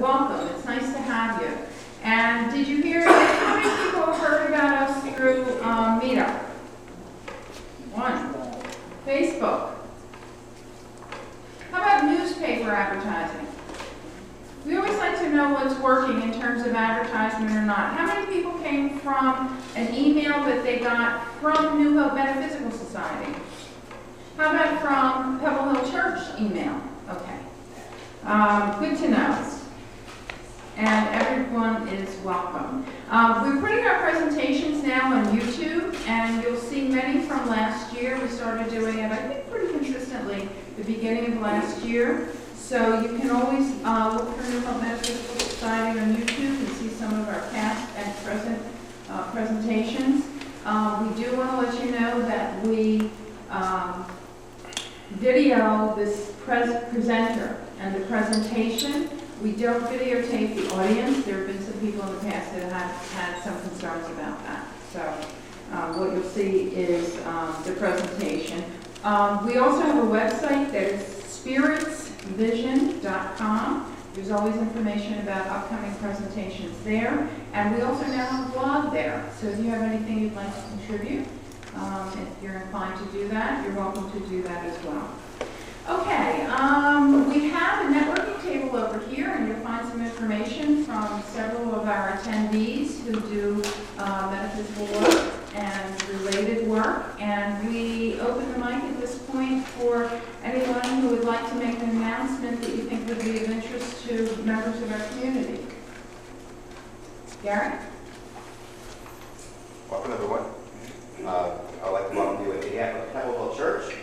welcome. It's nice to have you. And did you hear, how many people have heard about us through Meetup? One. Facebook. How about newspaper advertising? We always like to know what's working in terms of advertisement or not. How many people came from an email that they got from New Hope Metaphysical Society? How about from Pebble Hill Church email? Okay. Good to know. And everyone is welcome. We're putting our presentations now on YouTube, and you'll see many from last year. We started doing it, I think, pretty consistently the beginning of last year. So you can always look for New Hope Metaphysical Society on YouTube and see some of our past and present presentations. We do want to let you know that we video this presenter and the presentation. We don't videotape the audience. There have been some people in the past that have had some concerns about that. So what you'll see is the presentation. We also have a website that is spiritsvision.com. There's always information about upcoming presentations there. And we also now have a blog there. So if you have anything you'd like to contribute, if you're inclined to do that, you're welcome to do that as well. Okay, we have a networking table over here, and you'll find some information from several of our attendees who do metaphysical work and related work. And we open the mic at this point for anyone who would like to make an announcement that you think would be of interest to members of our community. Gary? Welcome, everyone. I'd like to welcome you at Pebble Hill Church.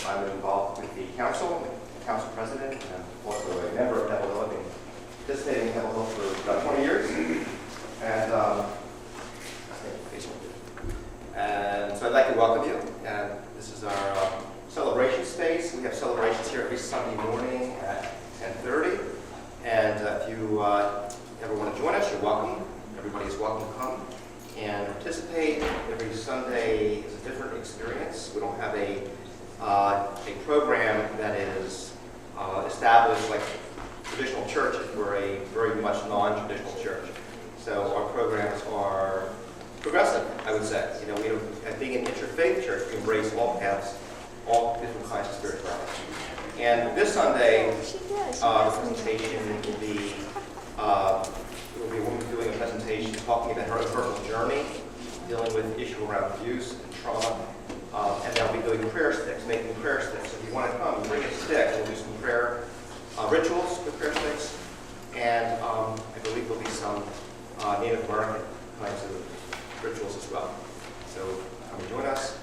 I'm involved with the council president, and also a member of Pebble Hill. I've been participating in Pebble Hill for about 20 years. And so I'd like to welcome you. And this is our celebration space. We have celebrations here every Sunday morning at 10:30. And if you ever want to join us, you're welcome. Everybody is welcome to come and participate. Every Sunday is a different experience. We don't have a program that is established like traditional churches. We're a very much non-traditional church. So our programs are progressive, I would say. You know, being an interfaith church, we embrace all paths, all different kinds of spirituality. And this Sunday, the presentation will be a woman doing a presentation talking about her own personal journey, dealing with issue around abuse and trauma. And they'll be doing prayer sticks, making prayer sticks. So if you want to come, bring a stick. We'll do some prayer rituals with prayer sticks. And I believe there'll be some Native American kinds of rituals as well. So come and join us.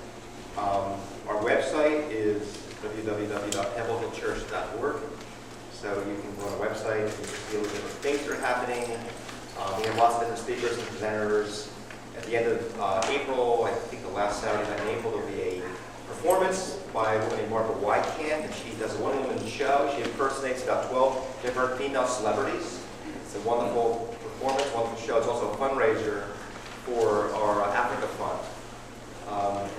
Our website is www.pebblehillchurch.org. So you can go on our website and you can see all the different things that are happening. We have lots of different speakers and presenters. At the end of April, I think the last Saturday night in April, there'll be a performance by a woman named Barbara Wycamp, and she does a one-woman show. She impersonates about 12 different female celebrities. It's a wonderful performance, wonderful show. It's also a fundraiser for our Africa Fund.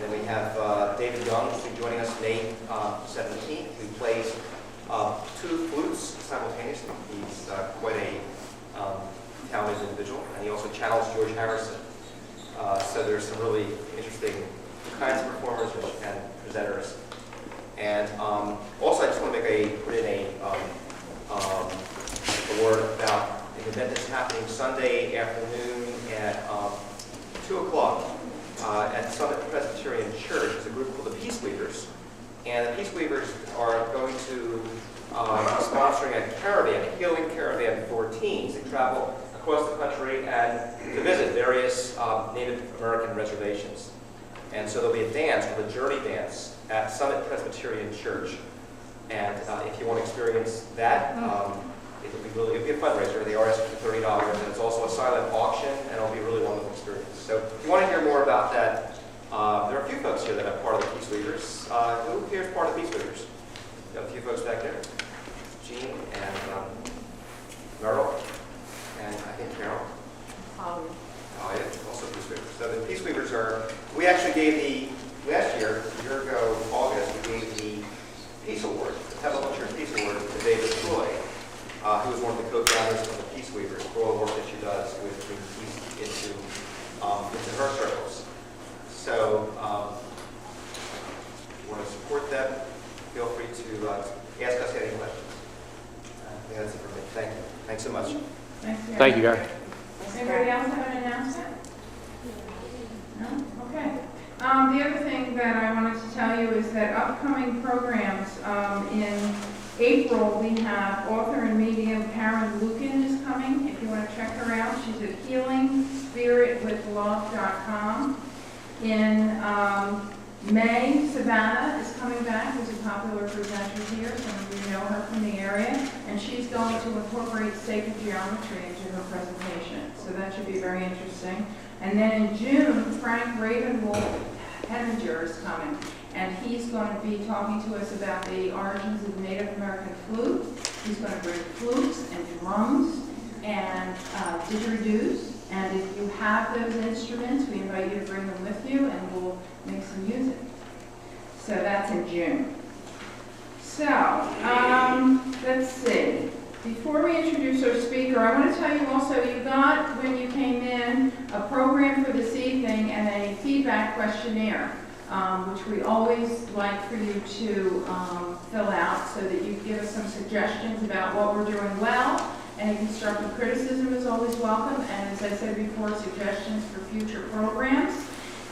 And we have David Young, who's joining us May 17th, who plays 2 flutes simultaneously. He's quite a talented individual, and he also channels George Harrison. So there's some really interesting kinds of performers and presenters. And also I just want to put in a word about an event that's happening Sunday afternoon at 2 o'clock at Summit Presbyterian Church. It's a group called the Peace Weavers. And the Peace Weavers are going to be sponsoring a healing caravan for teens. They travel across the country and to visit various Native American reservations. And so there'll be a dance called a journey dance at Summit Presbyterian Church. And if you want to experience that, it'll be a fundraiser. They are asking for $30, and it's also a silent auction, and it'll be a really wonderful experience. So if you want to hear more about that, there are a few folks here that are part of the Peace Weavers. Who here is part of the Peace Weavers? We have a few folks back there. Jean and Merrill. And I think Carol. Oh, yeah, also Peace Weavers. So the Peace Weavers we actually gave last year, a year ago, August, we gave the Peace Award, the Pebble Hill Church Peace Award to David Troy, who who is one of the co-founders of the Peace Weavers, for all the work that she does with bringing peace into her circles. So, if you want to support them, feel free to ask us any questions. I think that's it for me. Thank you. Thanks so much. Thank you, Gary. Does anybody else have an announcement? No? Okay. The other thing that I wanted to tell you is that upcoming programs in April, we have author and medium Karen Lucan is coming. If you want to check her out, she's at healingspiritwithlove.com. In May, Savannah is coming back, who's a popular presenter here. Some of you know her from the area. And she's going to incorporate sacred geometry into her presentation. So that should be very interesting. And then in June, Frank Ravenwolf Henninger is coming. And he's going to be talking to us about the origins of the Native American flute. He's going to bring flutes and drums and didgeridoos. And if you have those instruments, we invite you to bring them with you and we'll make some music. So that's in June. So, let's see. Before we introduce our speaker, I want to tell you also, you got, when you came in, a program for this evening and a feedback questionnaire, which we always like for you to fill out so that you give us some suggestions about what we're doing well. Any constructive criticism is always welcome, and as I said before, suggestions for future programs.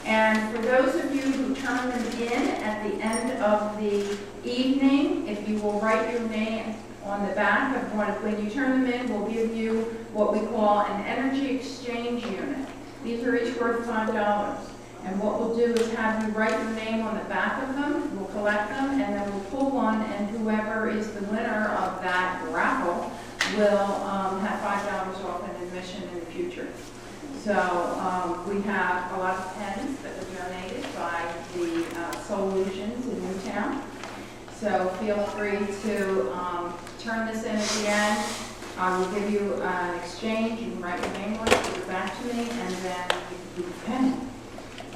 And for those of you who turn them in at the end of the evening, if you will write your name on the back of one, when you turn them in, we'll give you what we call an energy exchange unit. These are each worth $5. And what we'll do is have you write your name on the back of them, we'll collect them, and then we'll pull one, and whoever is the winner of that raffle will have $5 off an admission in the future. So we have a lot of pens that were donated by the Solutions in Newtown. So feel free to turn this in at the end. I will give you an exchange. You can write your name on it, give it back to me, and then you can keep the pen.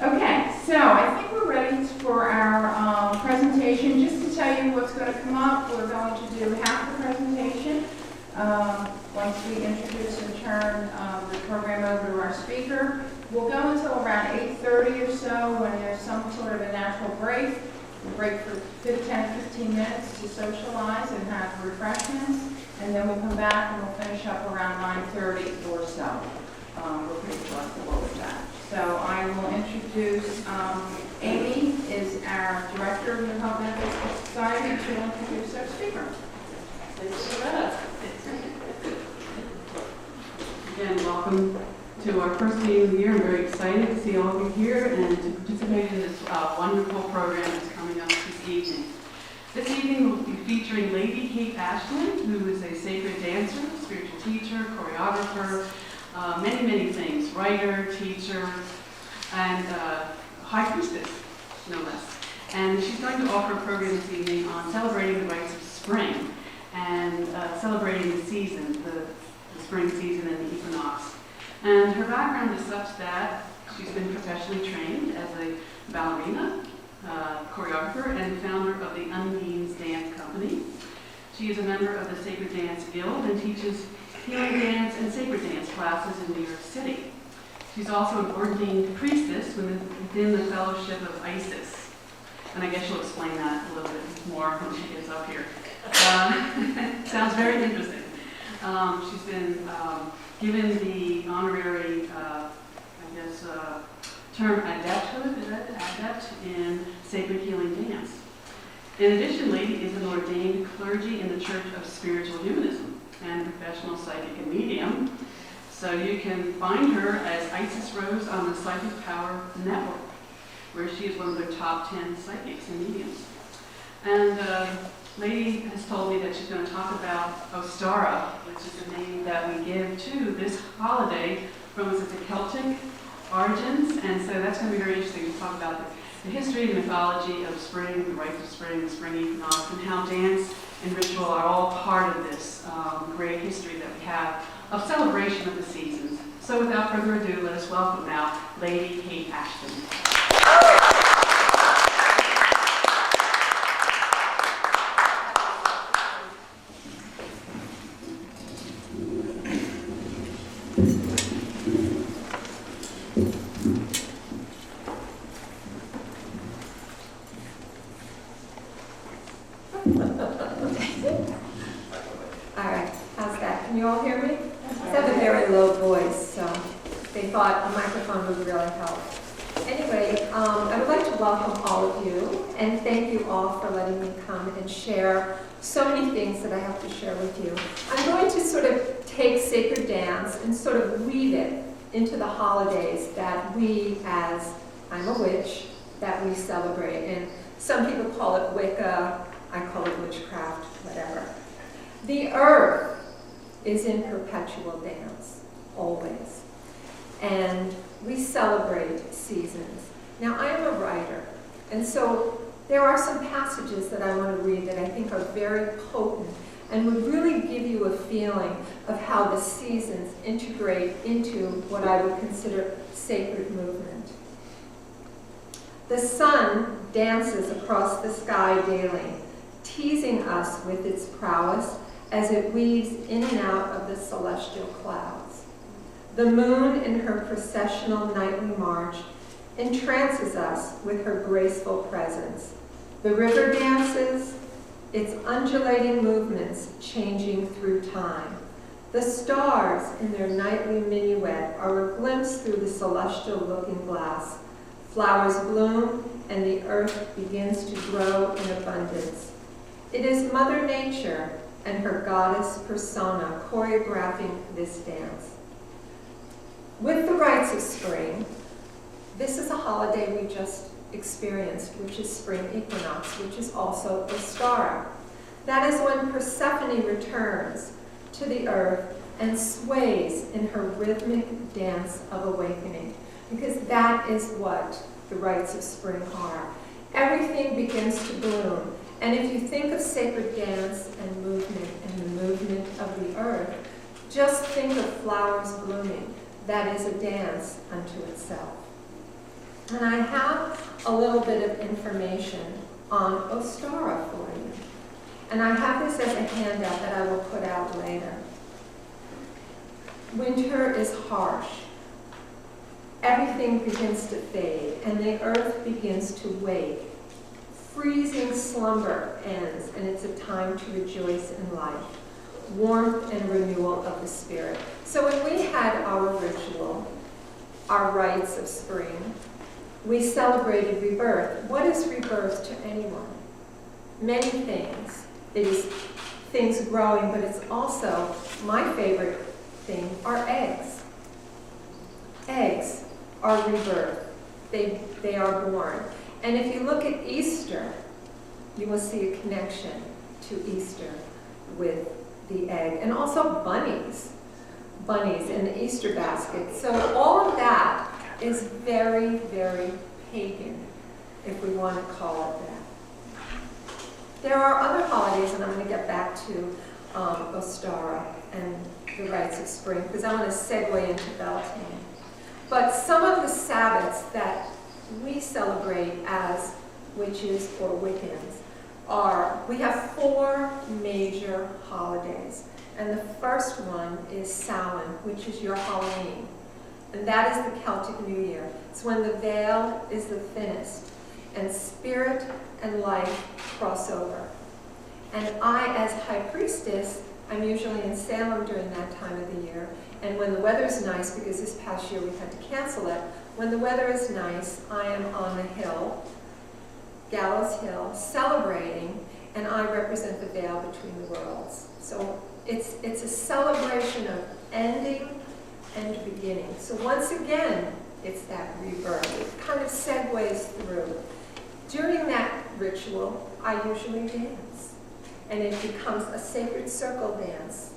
Okay, so I think we're ready for our presentation. Just to tell you what's going to come up, we're going to do half the presentation. Once we introduce and turn the program over to our speaker, we'll go until around 8:30 or so when there's some sort of a natural break. We'll break for 10-15 minutes to socialize and have refreshments, and then we'll come back and we'll finish up around 9:30 or so. We're pretty flexible with that. So I will introduce Amy is our Director of the Health Benefits Society. She'll introduce our speaker. Thanks, Loretta. Again, welcome to our first meeting of the year. I'm very excited to see all of you here and to participate in this wonderful program that's coming up this evening. This evening we'll be featuring Lady Kate Ashton, who is a sacred dancer, spiritual teacher, choreographer, many, many things, writer, teacher, and high priestess, no less. And she's going to offer a program this evening on celebrating the rites of spring and celebrating the season, the spring season and the equinox. And her background is such that she's been professionally trained as a ballerina, choreographer, and founder of the Undines Dance Company. She is a member of the Sacred Dance Guild and teaches healing dance and sacred dance classes in New York City. She's also an ordained priestess within the Fellowship of Isis. And I guess she'll explain that a little bit more when she gets up here. Sounds very interesting. She's been given the honorary, term adepthood, is that adept in sacred healing dance. In addition, Lady is an ordained clergy in the Church of Spiritual Humanism and professional psychic and medium. So you can find her as Isis Rose on the Psychic Power Network, where she is one of their top 10 psychics and mediums. And Lady has told me that she's going to talk about Ostara, which is the name that we give to this holiday from its Celtic origins. And so that's going to be very interesting to talk about the history and mythology of spring, the rites of spring, the spring equinox, and how dance and ritual are all part of this great history that we have of celebration of the seasons. So without further ado, let us welcome now Lady Kate Ashton. Can you all hear me? I have a very low voice, so they thought a microphone would really help. Anyway, I would like to welcome all of you and thank you all for letting me come and share so many things that I have to share with you. I'm going to sort of take sacred dance and sort of weave it into the holidays that we, as I'm a witch, that we celebrate. And some people call it Wicca, I call it witchcraft, whatever. The earth is in perpetual dance, always. And we celebrate seasons. Now, I am a writer, and so there are some passages that I want to read that I think are very potent and would really give you a feeling of how the seasons integrate into what I would consider sacred movement. The sun dances across the sky daily, teasing us with its prowess as it weaves in and out of the celestial clouds. The moon in her processional nightly march entrances us with her graceful presence. The river dances, its undulating movements changing through time. The stars in their nightly minuet are a glimpse through the celestial looking glass. Flowers bloom and the earth begins to grow in abundance. It is Mother Nature and her goddess persona choreographing this dance. With the rites of spring, this is a holiday we just experienced, which is spring equinox, which is also Ostara. That is when Persephone returns to the earth and sways in her rhythmic dance of awakening, because that is what the rites of spring are. Everything begins to bloom. And if you think of sacred dance and the movement of the earth, just think of flowers blooming. That is a dance unto itself. And I have a little bit of information on Ostara for you. And I have this as a handout that I will put out later. Winter is harsh. Everything begins to fade, and the earth begins to wake. Freezing slumber ends, and it's a time to rejoice in life, warmth and renewal of the spirit. So when we had our ritual, our rites of spring, we celebrated rebirth. What is rebirth to anyone? Many things. It is things growing, but it's also, my favorite thing, are eggs. Eggs are rebirth. They are born. And if you look at Easter, you will see a connection to Easter with the egg. And also bunnies in the Easter basket. So all of that is very, very pagan, if we want to call it that. There are other holidays, and I'm going to get back to Ostara and the rites of spring, because I want to segue into Beltane. But some of the Sabbaths that we celebrate as witches or Wiccans we have 4 major holidays. And the first one is Samhain, which is your Halloween. And that is the Celtic New Year. It's when the veil is the thinnest and spirit and life cross over. And I, as high priestess, I'm usually in Salem during that time of the year. And when the weather's nice, because this past year we had to cancel it, when the weather is nice, I am on the hill, Gallows Hill, celebrating, and I represent the veil between the worlds. So it's a celebration of ending and beginning. So once again, it's that rebirth. It kind of segues through. During that ritual, I usually dance. And it becomes a sacred circle dance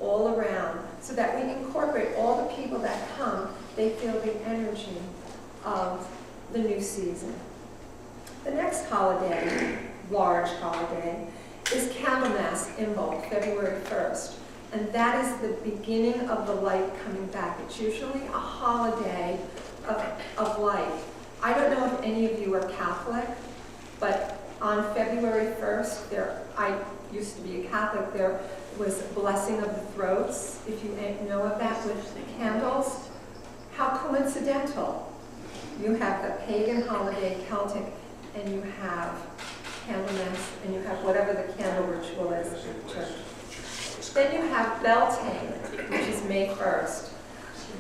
all around, so that we incorporate all the people that come. They feel the energy of the new season. The next holiday, large holiday, is Candlemas Imbolc, February 1st. And that is the beginning of the light coming back. It's usually a holiday of light. I don't know if any of you are Catholic, but on February 1st, I used to be a Catholic, there was blessing of the throats, if you know of that, with the candles. How coincidental. You have the pagan holiday, Celtic, and you have Candlemas, and you have whatever the candle ritual is at church. Then you have Beltane, which is May 1st.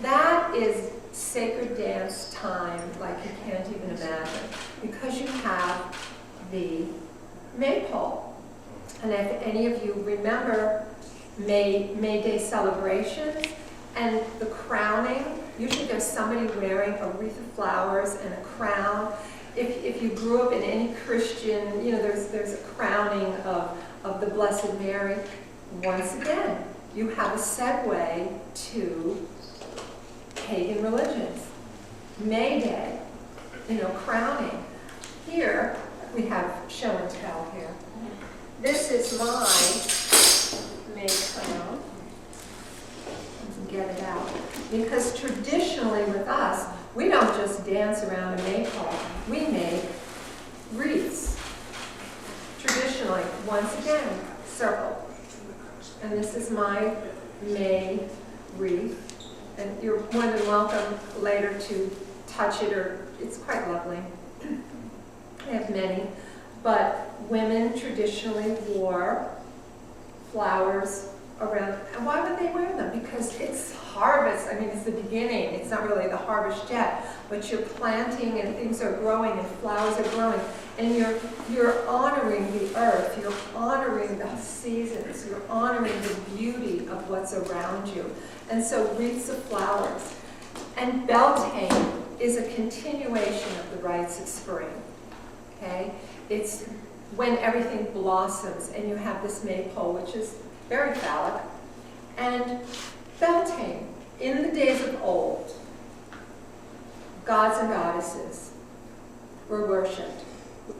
That is sacred dance time like you can't even imagine, because you have the maypole. And if any of you remember May Day celebrations and the crowning, usually there's somebody wearing a wreath of flowers and a crown. If you grew up in any Christian, there's a crowning of the Blessed Mary. Once again, you have a segue to pagan religions. May Day, crowning. Here, we have show and tell here. This is my May crown. Get it out. Because traditionally with us, we don't just dance around a maypole. We make wreaths. Traditionally, once again, circle. And this is my May wreath. And you're more than welcome later to touch it, or it's quite lovely. I have many. But women traditionally wore flowers around. And why would they wear them? Because it's harvest. I mean, it's the beginning. It's not really the harvest yet, but you're planting and things are growing and flowers are growing. And you're honoring the earth. You're honoring the seasons. You're honoring the beauty of what's around you. And so wreaths of flowers. And Beltane is a continuation of the rites of spring. Okay? It's when everything blossoms and you have this maypole, which is very phallic. And Beltane, in the days of old, gods and goddesses were worshipped.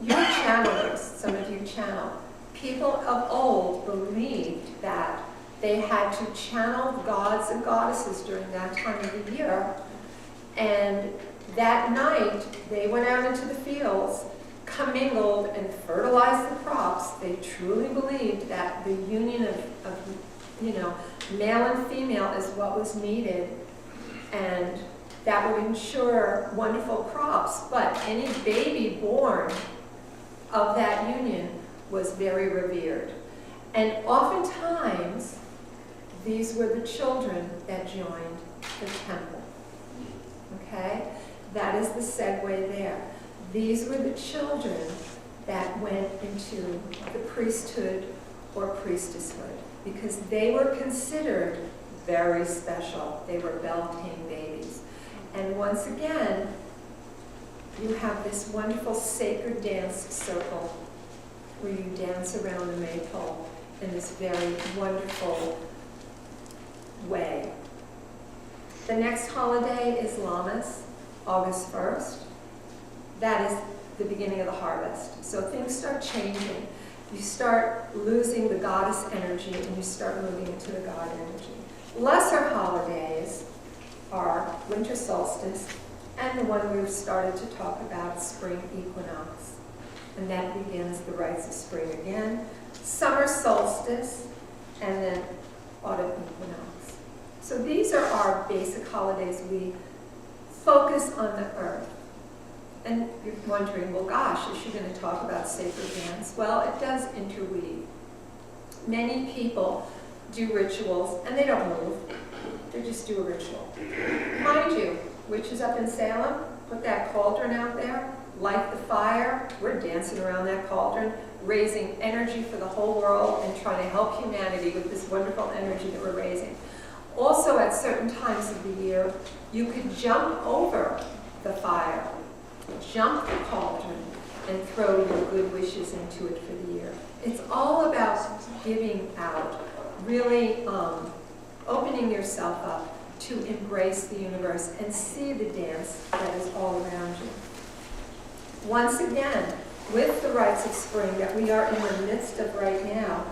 You're channelers, some of you channel. People of old believed that they had to channel gods and goddesses during that time of the year. And that night, they went out into the fields, commingled and fertilized the crops. They truly believed that the union of male and female is what was needed, and that would ensure wonderful crops. But any baby born of that union was very revered. And oftentimes, these were the children that joined the temple. Okay? That is the segue there. These were the children that went into the priesthood or priestesshood because they were considered very special. They were Beltane babies. And once again, you have this wonderful sacred dance circle where you dance around the maypole in this very wonderful way. The next holiday is Lammas, August 1st. That is the beginning of the harvest. So things start changing. You start losing the goddess energy and you start moving into the god energy. Lesser holidays are winter solstice and the one we've started to talk about, spring equinox. And that begins the rites of spring again. Summer solstice and then autumn equinox. So these are our basic holidays. We focus on the earth. And you're wondering, well, gosh, is she going to talk about sacred dance? Well, it does interweave. Many people do rituals, and they don't move. They just do a ritual. Mind you, witches up in Salem, put that cauldron out there, light the fire. We're dancing around that cauldron, raising energy for the whole world and trying to help humanity with this wonderful energy that we're raising. Also, at certain times of the year, you could jump over the fire, jump the cauldron, and throw your good wishes into it for the year. It's all about giving out, really opening yourself up to embrace the universe and see the dance that is all around you. Once again, with the rites of spring that we are in the midst of right now,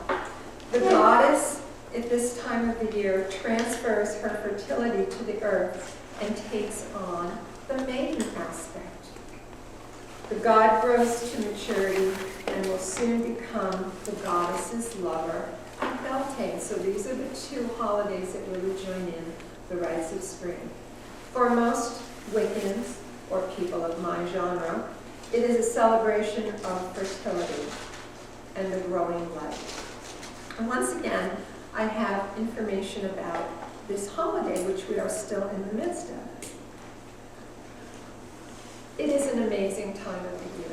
the goddess at this time of the year transfers her fertility to the earth and takes on the maiden aspect. The god grows to maturity and will soon become the goddess's lover and Beltane. So these are the two holidays that really join in the rites of spring. For most Wiccans, or people of my genre, it is a celebration of fertility and the growing life. And once again, I have information about this holiday, which we are still in the midst of. It is an amazing time of the year.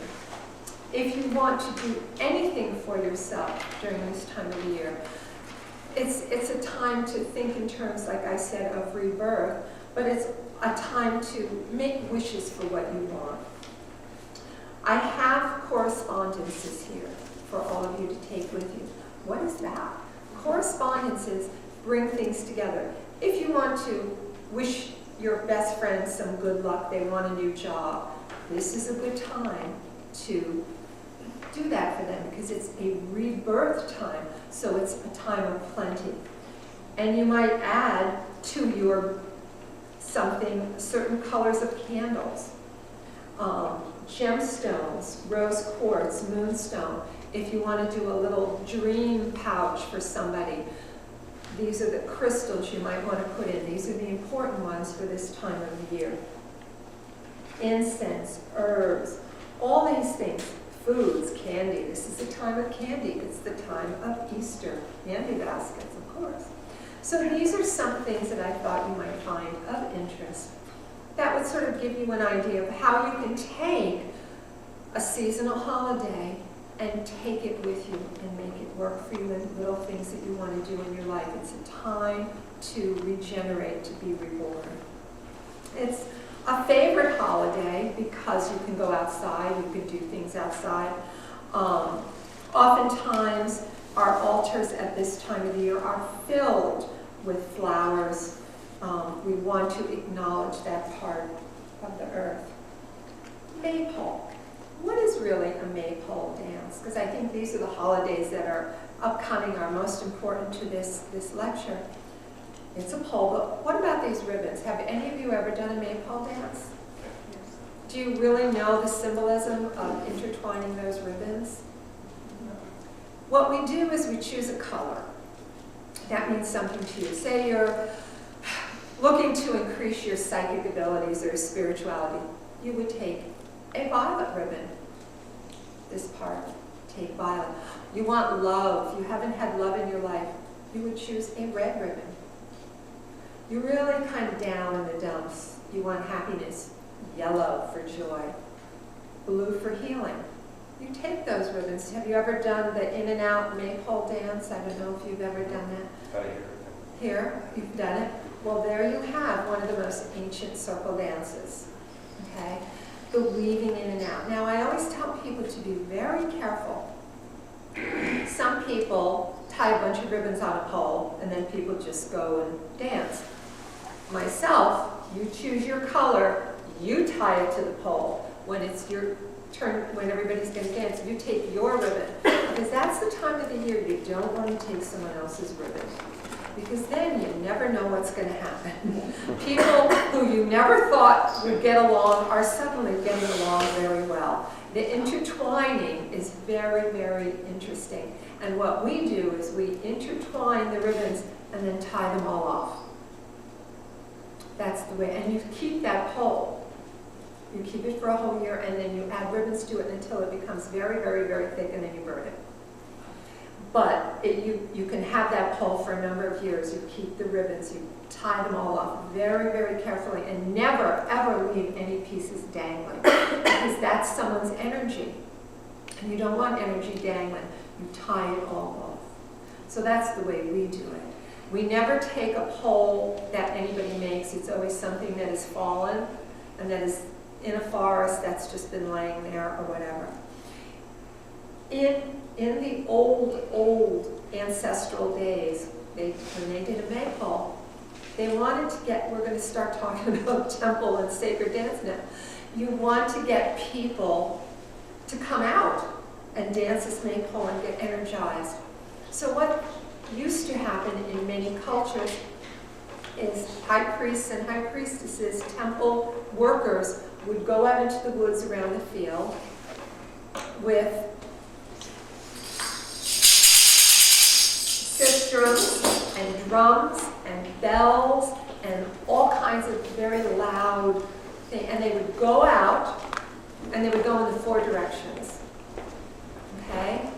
If you want to do anything for yourself during this time of the year, it's a time to think in terms, like I said, of rebirth, but it's a time to make wishes for what you want. I have correspondences here for all of you to take with you. What is that? Correspondences bring things together. If you want to wish your best friend some good luck, they want a new job, this is a good time to do that for them because it's a rebirth time, so it's a time of plenty. And you might add to your something certain colors of candles, gemstones, rose quartz, moonstone. If you want to do a little dream pouch for somebody, these are the crystals you might want to put in. These are the important ones for this time of the year. Incense, herbs, all these things, foods, candy. This is the time of candy. It's the time of Easter. Candy baskets, of course. So these are some things that I thought you might find of interest. That would sort of give you an idea of how you can take a seasonal holiday and take it with you and make it work for you in little things that you want to do in your life. It's a time to regenerate, to be reborn. It's a favorite holiday because you can go outside, you can do things outside. Oftentimes, our altars at this time of the year are filled with flowers. We want to acknowledge that part of the earth. Maypole. What is really a maypole dance? Because I think these are the holidays that are upcoming, are most important to this lecture. It's a pole, but what about these ribbons? Have any of you ever done a maypole dance? Yes. Do you really know the symbolism of intertwining those ribbons? No. What we do is we choose a color. That means something to you. Say you're looking to increase your psychic abilities or spirituality. You would take a violet ribbon. This part, take violet. You want love. You haven't had love in your life. You would choose a red ribbon. You're really kind of down in the dumps. You want happiness. Yellow for joy. Blue for healing. You take those ribbons. Have you ever done the in and out maypole dance? I don't know if you've ever done that. Here, you've done it. Well, there you have one of the most ancient circle dances. Okay? The weaving in and out. Now, I always tell people to be very careful. Some people tie a bunch of ribbons on a pole, and then people just go and dance. Myself, you choose your color, you tie it to the pole. When it's your turn, when everybody's going to dance, you take your ribbon. Because that's the time of the year you don't want to take someone else's ribbon. Because then you never know what's going to happen. People who you never thought would get along are suddenly getting along very well. The intertwining is very, very interesting. And what we do is we intertwine the ribbons and then tie them all off. That's the way. And you keep that pole. You keep it for a whole year, and then you add ribbons to it until it becomes very, very, very thick, and then you burn it. But you can have that pole for a number of years. You keep the ribbons, you tie them all off very, very carefully, and never, ever leave any pieces dangling, because that's someone's energy. And you don't want energy dangling. You tie it all off. So that's the way we do it. We never take a pole that anybody makes. It's always something that has fallen and that is in a forest that's just been laying there or whatever. In the old ancestral days, when they did a maypole, they wanted to get, we're going to start talking about temple and sacred dance now. You want to get people to come out and dance this maypole and get energized. So what used to happen in many cultures is high priests and high priestesses, temple workers, would go out into the woods around the field with sistrums and drums and bells and all kinds of very loud things. And they would go out and they would go in the four directions. Okay?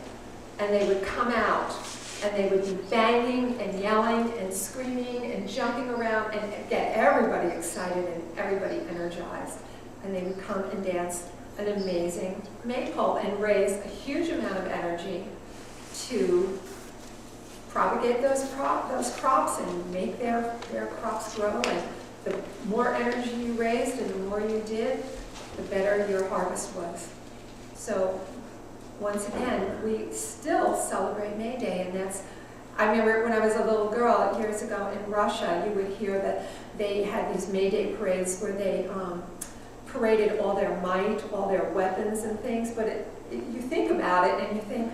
And they would come out And they would be banging and yelling and screaming and jumping around and get everybody excited and everybody energized. And they would come and dance an amazing maypole and raise a huge amount of energy to propagate those crops and make their crops grow. And the more energy you raised and the more you did, the better your harvest was. So once again, we still celebrate May Day, and that's, I remember when I was a little girl years ago in Russia, you would hear that they had these May Day parades where they paraded all their might, all their weapons and things, but you think about it and you think,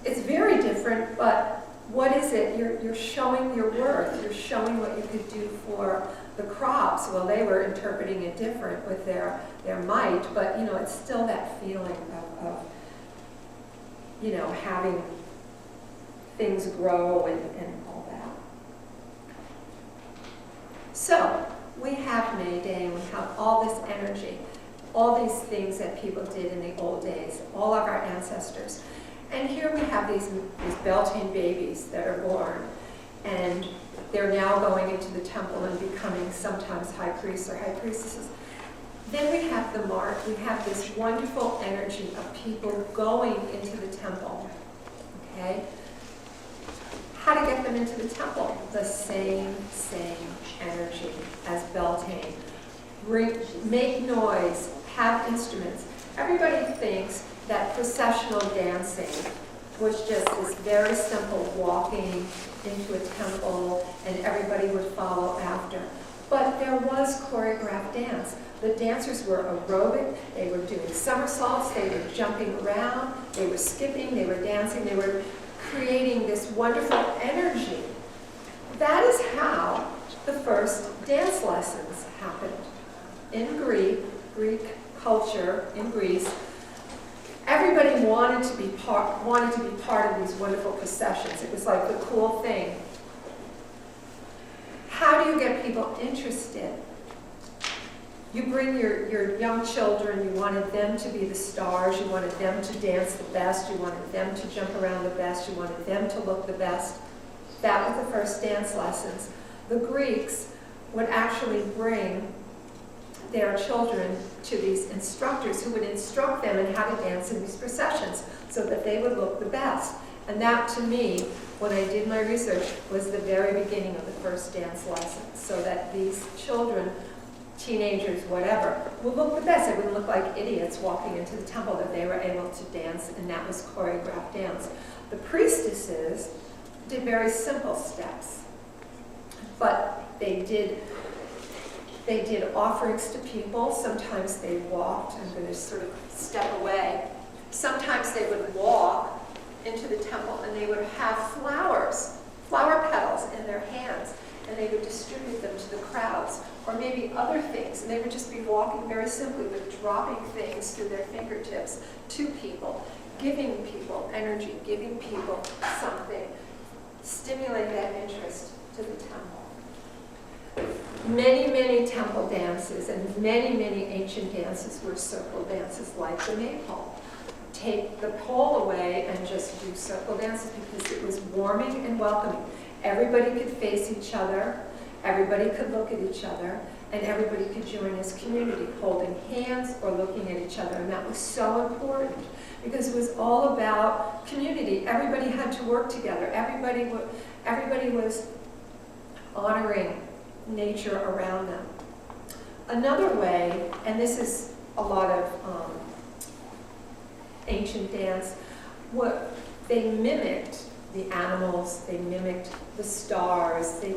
it's very different, but what is it? You're showing your worth. You're showing what you could do for the crops. Well, they were interpreting it different with their might, but it's still that feeling of having things grow and all that. So we have May Day and we have all this energy, all these things that people did in the old days, all of our ancestors. And here we have these Beltane babies that are born, and they're now going into the temple and becoming sometimes high priests or high priestesses. Then we have the mark. We have this wonderful energy of people going into the temple. Okay? How to get them into the temple? The same energy as Beltane. Make noise, have instruments. Everybody thinks that processional dancing was just this very simple walking into a temple and everybody would follow after. But there was choreographed dance. The dancers were aerobic, they were doing somersaults, they were jumping around, they were skipping, they were dancing, they were creating this wonderful energy. That is how the first dance lessons happened. In Greek culture, in Greece, everybody wanted to be part of these wonderful processions. It was like the cool thing. How do you get people interested? You bring your young children, you wanted them to be the stars, you wanted them to dance the best, you wanted them to jump around the best, you wanted them to look the best. That was the first dance lessons. The Greeks would actually bring their children to these instructors who would instruct them in how to dance in these processions so that they would look the best. And that, to me, when I did my research, was the very beginning of the first dance lessons, so that these children, teenagers, whatever, would look the best. They wouldn't look like idiots walking into the temple, that they were able to dance, and that was choreographed dance. The priestesses did very simple steps, but they did offerings to people. Sometimes they walked. I'm going to sort of step away. Sometimes they would walk into the temple and they would have flower petals in their hands, and they would distribute them to the crowds, or maybe other things, and they would just be walking very simply, but dropping things through their fingertips to people, giving people energy, giving people something, stimulate that interest to the temple. Many temple dances and many ancient dances were circle dances like the maypole. Take the pole away and just do circle dances because it was warming and welcoming. Everybody could face each other, everybody could look at each other, and everybody could join as community, holding hands or looking at each other. And that was so important because it was all about community. Everybody had to work together. Everybody was honoring nature around them. Another way, and this is a lot of ancient dance, what they mimicked the animals, they mimicked the stars, they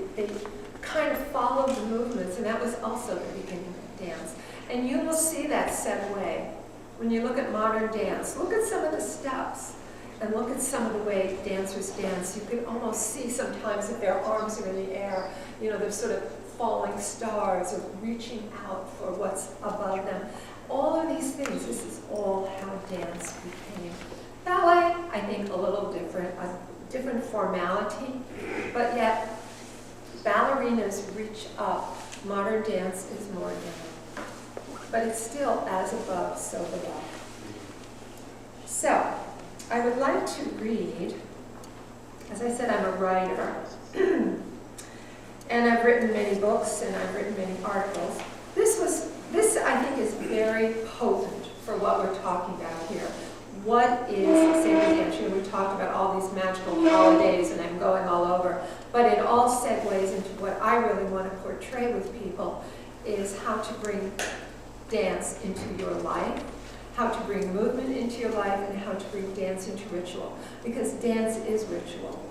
kind of followed the movements, and that was also the beginning of dance. And you will see that segue when you look at modern dance. Look at some of the steps and look at some of the way dancers dance. You can almost see sometimes that their arms are in the air, they're sort of falling stars or reaching out for what's above them. All of these things, this is all how dance became. Ballet, I think, a little different, a different formality, but yet ballerinas reach up. Modern dance is more down. But it's still as above, so below. So, I would like to read As I said, I'm a writer. And I've written many books and I've written many articles. This I think is very potent for what we're talking about here. What is sacred dance? You know, we talked about all these magical holidays and I'm going all over, but it all segues into what I really want to portray with people is how to bring dance into your life, how to bring movement into your life, and how to bring dance into ritual. Because dance is ritual.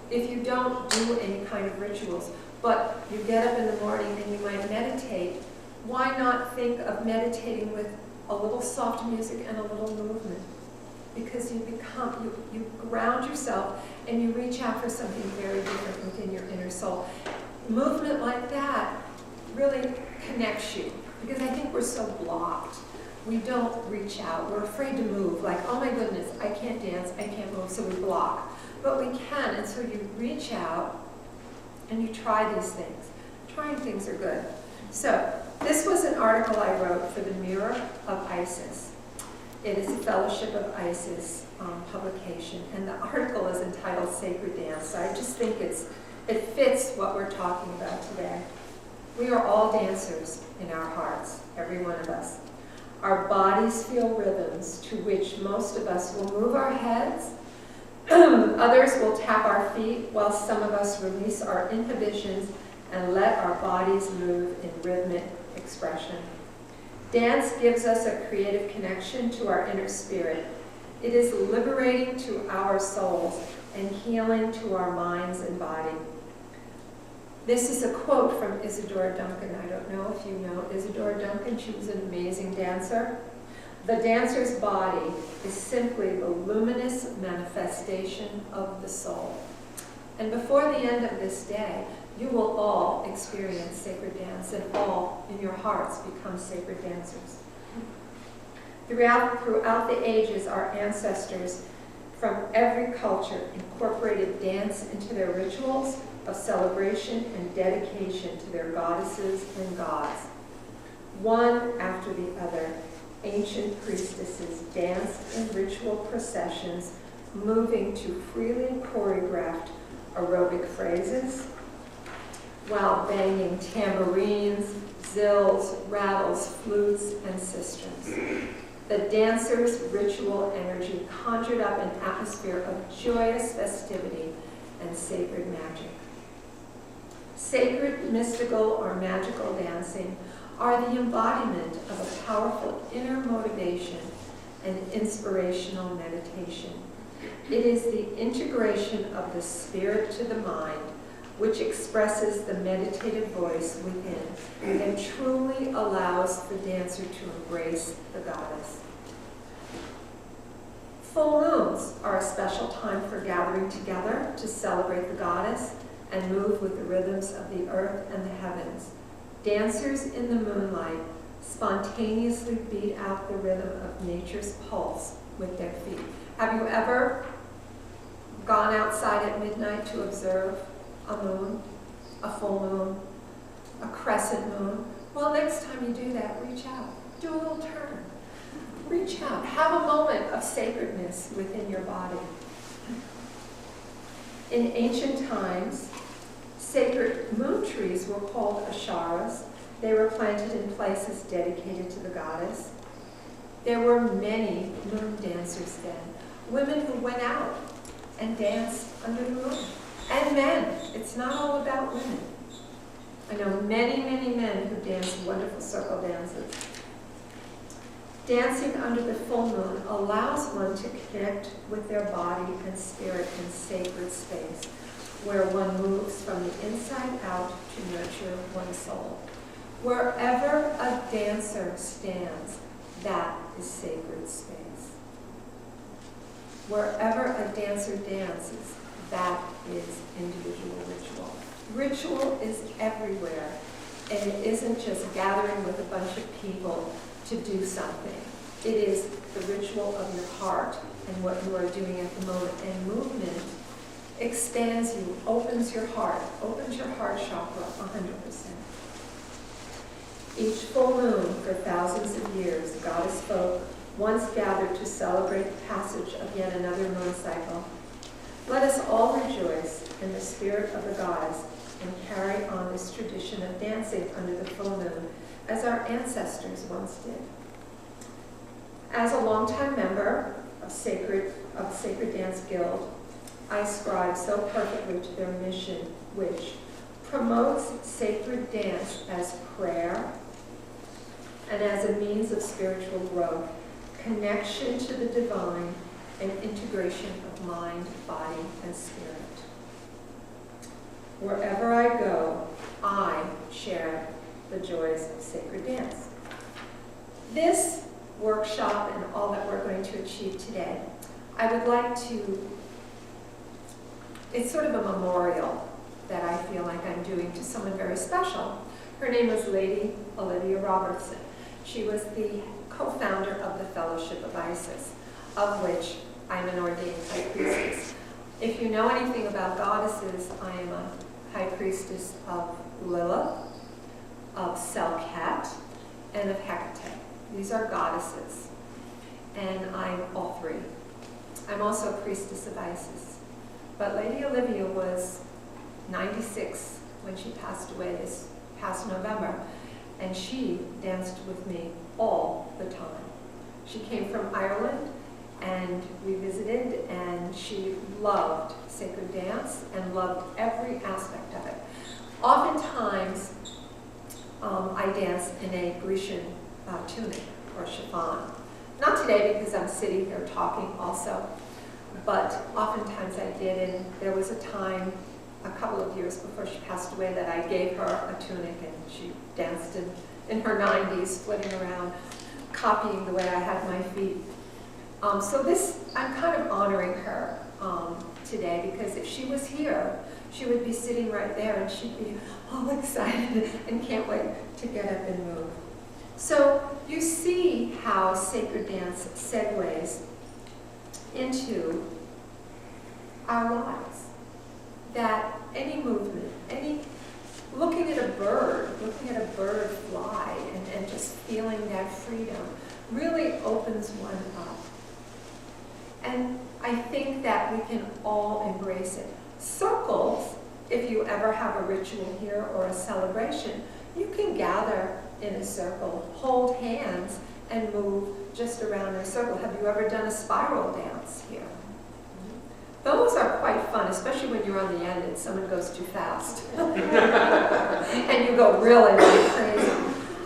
If you don't do any kind of rituals, but you get up in the morning and you might meditate, why not think of meditating with a little soft music and a little movement? Because you ground yourself and you reach out for something very different within your inner soul. Movement like that really connects you, because I think we're so blocked. We don't reach out. We're afraid to move, like, oh my goodness, I can't dance, I can't move, so we block. But we can, and so you reach out and you try these things. Trying things are good. So, this was an article I wrote for the Mirror of Isis. It is a Fellowship of Isis publication, and the article is entitled Sacred Dance. So I just think it fits what we're talking about today. We are all dancers in our hearts, every one of us. Our bodies feel rhythms to which most of us will move our heads, others will tap our feet, while some of us release our inhibitions and let our bodies move in rhythmic expression. Dance gives us a creative connection to our inner spirit. It is liberating to our souls and healing to our minds and body. This is a quote from Isadora Duncan. I don't know if you know Isadora Duncan. She was an amazing dancer. The dancer's body is simply the luminous manifestation of the soul. And before the end of this day, you will all experience sacred dance and all in your hearts become sacred dancers. Throughout the ages, our ancestors from every culture incorporated dance into their rituals of celebration and dedication to their goddesses and gods. One after the other, ancient priestesses danced in ritual processions, moving to freely choreographed aerobic phrases, while banging tambourines, zills, rattles, flutes, and sistrums. The dancer's ritual energy conjured up an atmosphere of joyous festivity and sacred magic. Sacred, mystical, or magical dancing are the embodiment of a powerful inner motivation and inspirational meditation. It is the integration of the spirit to the mind, which expresses the meditative voice within and truly allows the dancer to embrace the goddess. Full moons are a special time for gathering together to celebrate the goddess and move with the rhythms of the earth and the heavens. Dancers in the moonlight spontaneously beat out the rhythm of nature's pulse with their feet. Have you ever gone outside at midnight to observe a moon, a full moon, a crescent moon? Well, next time you do that, reach out. Do a little turn. Reach out. Have a moment of sacredness within your body. In ancient times, sacred moon trees were called asharas. They were planted in places dedicated to the goddess. There were many moon dancers then, women who went out and danced under the moon. And men. It's not all about women. I know many, many men who dance wonderful circle dances. Dancing under the full moon allows one to connect with their body and spirit in sacred space, where one moves from the inside out to nurture one's soul. Wherever a dancer stands, that is sacred space. Wherever a dancer dances, that is individual ritual. Ritual is everywhere, and it isn't just gathering with a bunch of people to do something. It is the ritual of your heart and what you are doing at the moment. And movement expands you, opens your heart chakra 100%. Each full moon for thousands of years, goddess folk once gathered to celebrate the passage of yet another moon cycle. Let us all rejoice in the spirit of the goddess and carry on this tradition of dancing under the full moon as our ancestors once did. As a longtime member of Sacred Dance Guild, I ascribe so perfectly to their mission, which promotes sacred dance as prayer and as a means of spiritual growth, connection to the divine, and integration of mind, body, and spirit. Wherever I go, I share the joys of sacred dance. This workshop and all that we're going to achieve today, I would like to, it's sort of a memorial that I feel like I'm doing to someone very special. Her name was Lady Olivia Robertson. She was the co-founder of the Fellowship of Isis, of which I'm an ordained high priestess. If you know anything about goddesses, I am a high priestess of Lillith, of Selkat, and of Hecate. These are goddesses, and I'm all three. I'm also a priestess of Isis. But Lady Olivia was 96 when she passed away this past November, and she danced with me all the time. She came from Ireland, and we visited, and she loved sacred dance and loved every aspect of it. Oftentimes, I dance in a Grecian tunic or chiffon. Not today because I'm sitting here talking also, but oftentimes I did, and there was a time a couple of years before she passed away that I gave her a tunic, and she danced in her 90s, flitting around, copying the way I had my feet. So this, I'm kind of honoring her today, because if she was here, she would be sitting right there and she'd be all excited and can't wait to get up and move. So you see how sacred dance segues into our lives. That any movement, looking at a bird fly and just feeling that freedom really opens one up. And I think that we can all embrace it. Circles, if you ever have a ritual here or a celebration, you can gather in a circle, hold hands, and move just around in a circle. Have you ever done a spiral dance here? Those are quite fun, especially when you're on the end and someone goes too fast. And you go really, really crazy.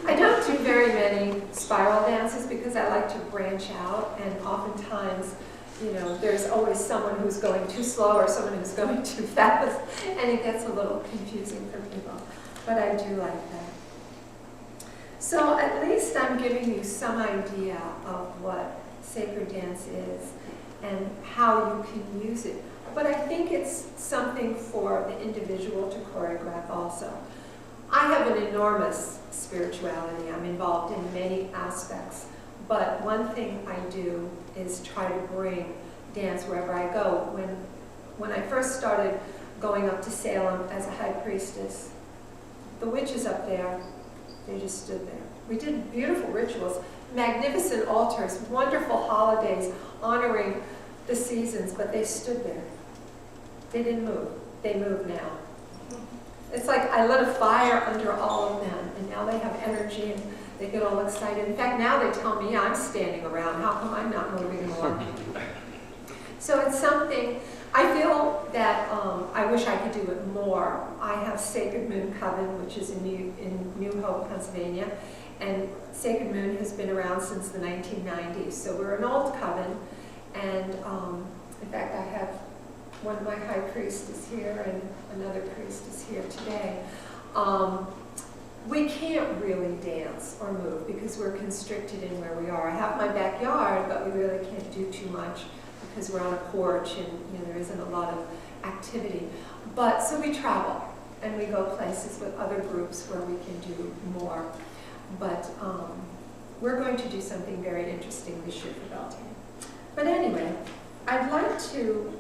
I don't do very many spiral dances because I like to branch out, and oftentimes, you know, there's always someone who's going too slow or someone who's going too fast, and it gets a little confusing for people. But I do like that. So at least I'm giving you some idea of what sacred dance is and how you can use it. But I think it's something for the individual to choreograph also. I have an enormous spirituality. I'm involved in many aspects. But one thing I do is try to bring dance wherever I go. When I first started going up to Salem as a high priestess, the witches up there, they just stood there. We did beautiful rituals, magnificent altars, wonderful holidays honoring the seasons, but they stood there. They didn't move. They move now. It's like I lit a fire under all of them, and now they have energy and they get all excited. In fact, now they tell me I'm standing around. How come I'm not moving more? So it's something, I feel that I wish I could do it more. I have Sacred Moon Coven, which is in New Hope, Pennsylvania. And Sacred Moon has been around since the 1990s. So we're an old coven. And in fact, I have one of my high priests is here and another priest is here today. We can't really dance or move because we're constricted in where we are. I have my backyard, but we really can't do too much because we're on a porch and there isn't a lot of activity. But so we travel and we go places with other groups where we can do more. But we're going to do something very interesting this year for Beltane. But anyway, I'd like to,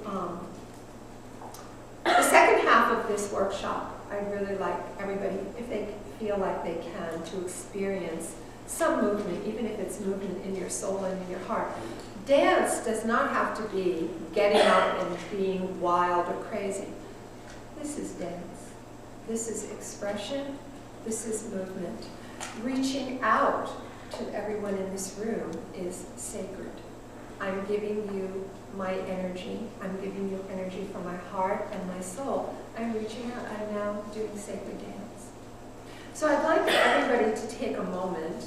the second half of this workshop, I'd really like everybody, if they feel like they can, to experience some movement, even if it's movement in your soul and in your heart. Dance does not have to be getting up and being wild or crazy. This is dance. This is expression. This is movement. Reaching out to everyone in this room is sacred. I'm giving you my energy. I'm giving you energy from my heart and my soul. I'm reaching out. I'm now doing sacred dance. So I'd like everybody to take a moment,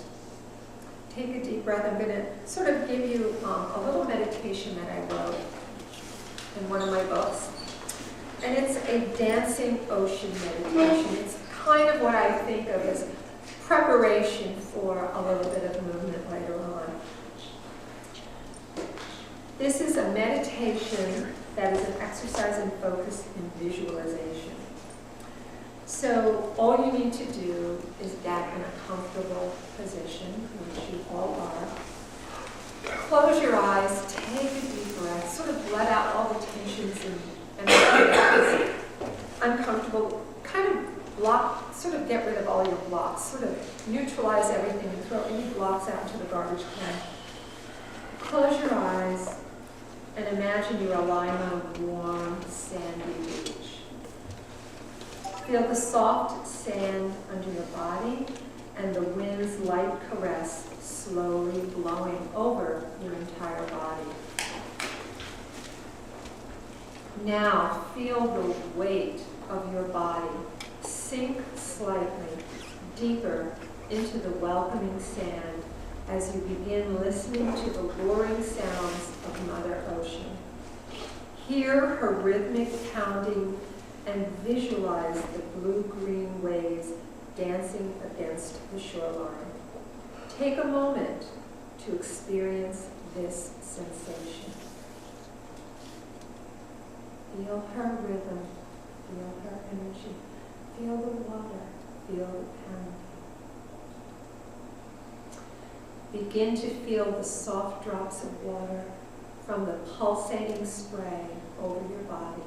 take a deep breath. I'm going to sort of give you a little meditation that I wrote in one of my books. And it's a dancing ocean meditation. It's kind of what I think of as preparation for a little bit of movement later on. This is a meditation that is an exercise in focus and visualization. So all you need to do is get in a comfortable position, which you all are. Close your eyes, take a deep breath, sort of let out all the tensions and the uncomfortable, kind of block, sort of get rid of all your blocks, sort of neutralize everything and throw any blocks out into the garbage can. Close your eyes and imagine you are lying on a warm, sandy beach. Feel the soft sand under your body and the wind's light caress slowly blowing over your entire body. Now feel the weight of your body sink slightly deeper into the welcoming sand as you begin listening to the luring sounds of Mother Ocean. Hear her rhythmic pounding and visualize the blue-green waves dancing against the shoreline. Take a moment to experience this sensation. Feel her rhythm, feel her energy, feel the water, feel the pounding. Begin to feel the soft drops of water from the pulsating spray over your body.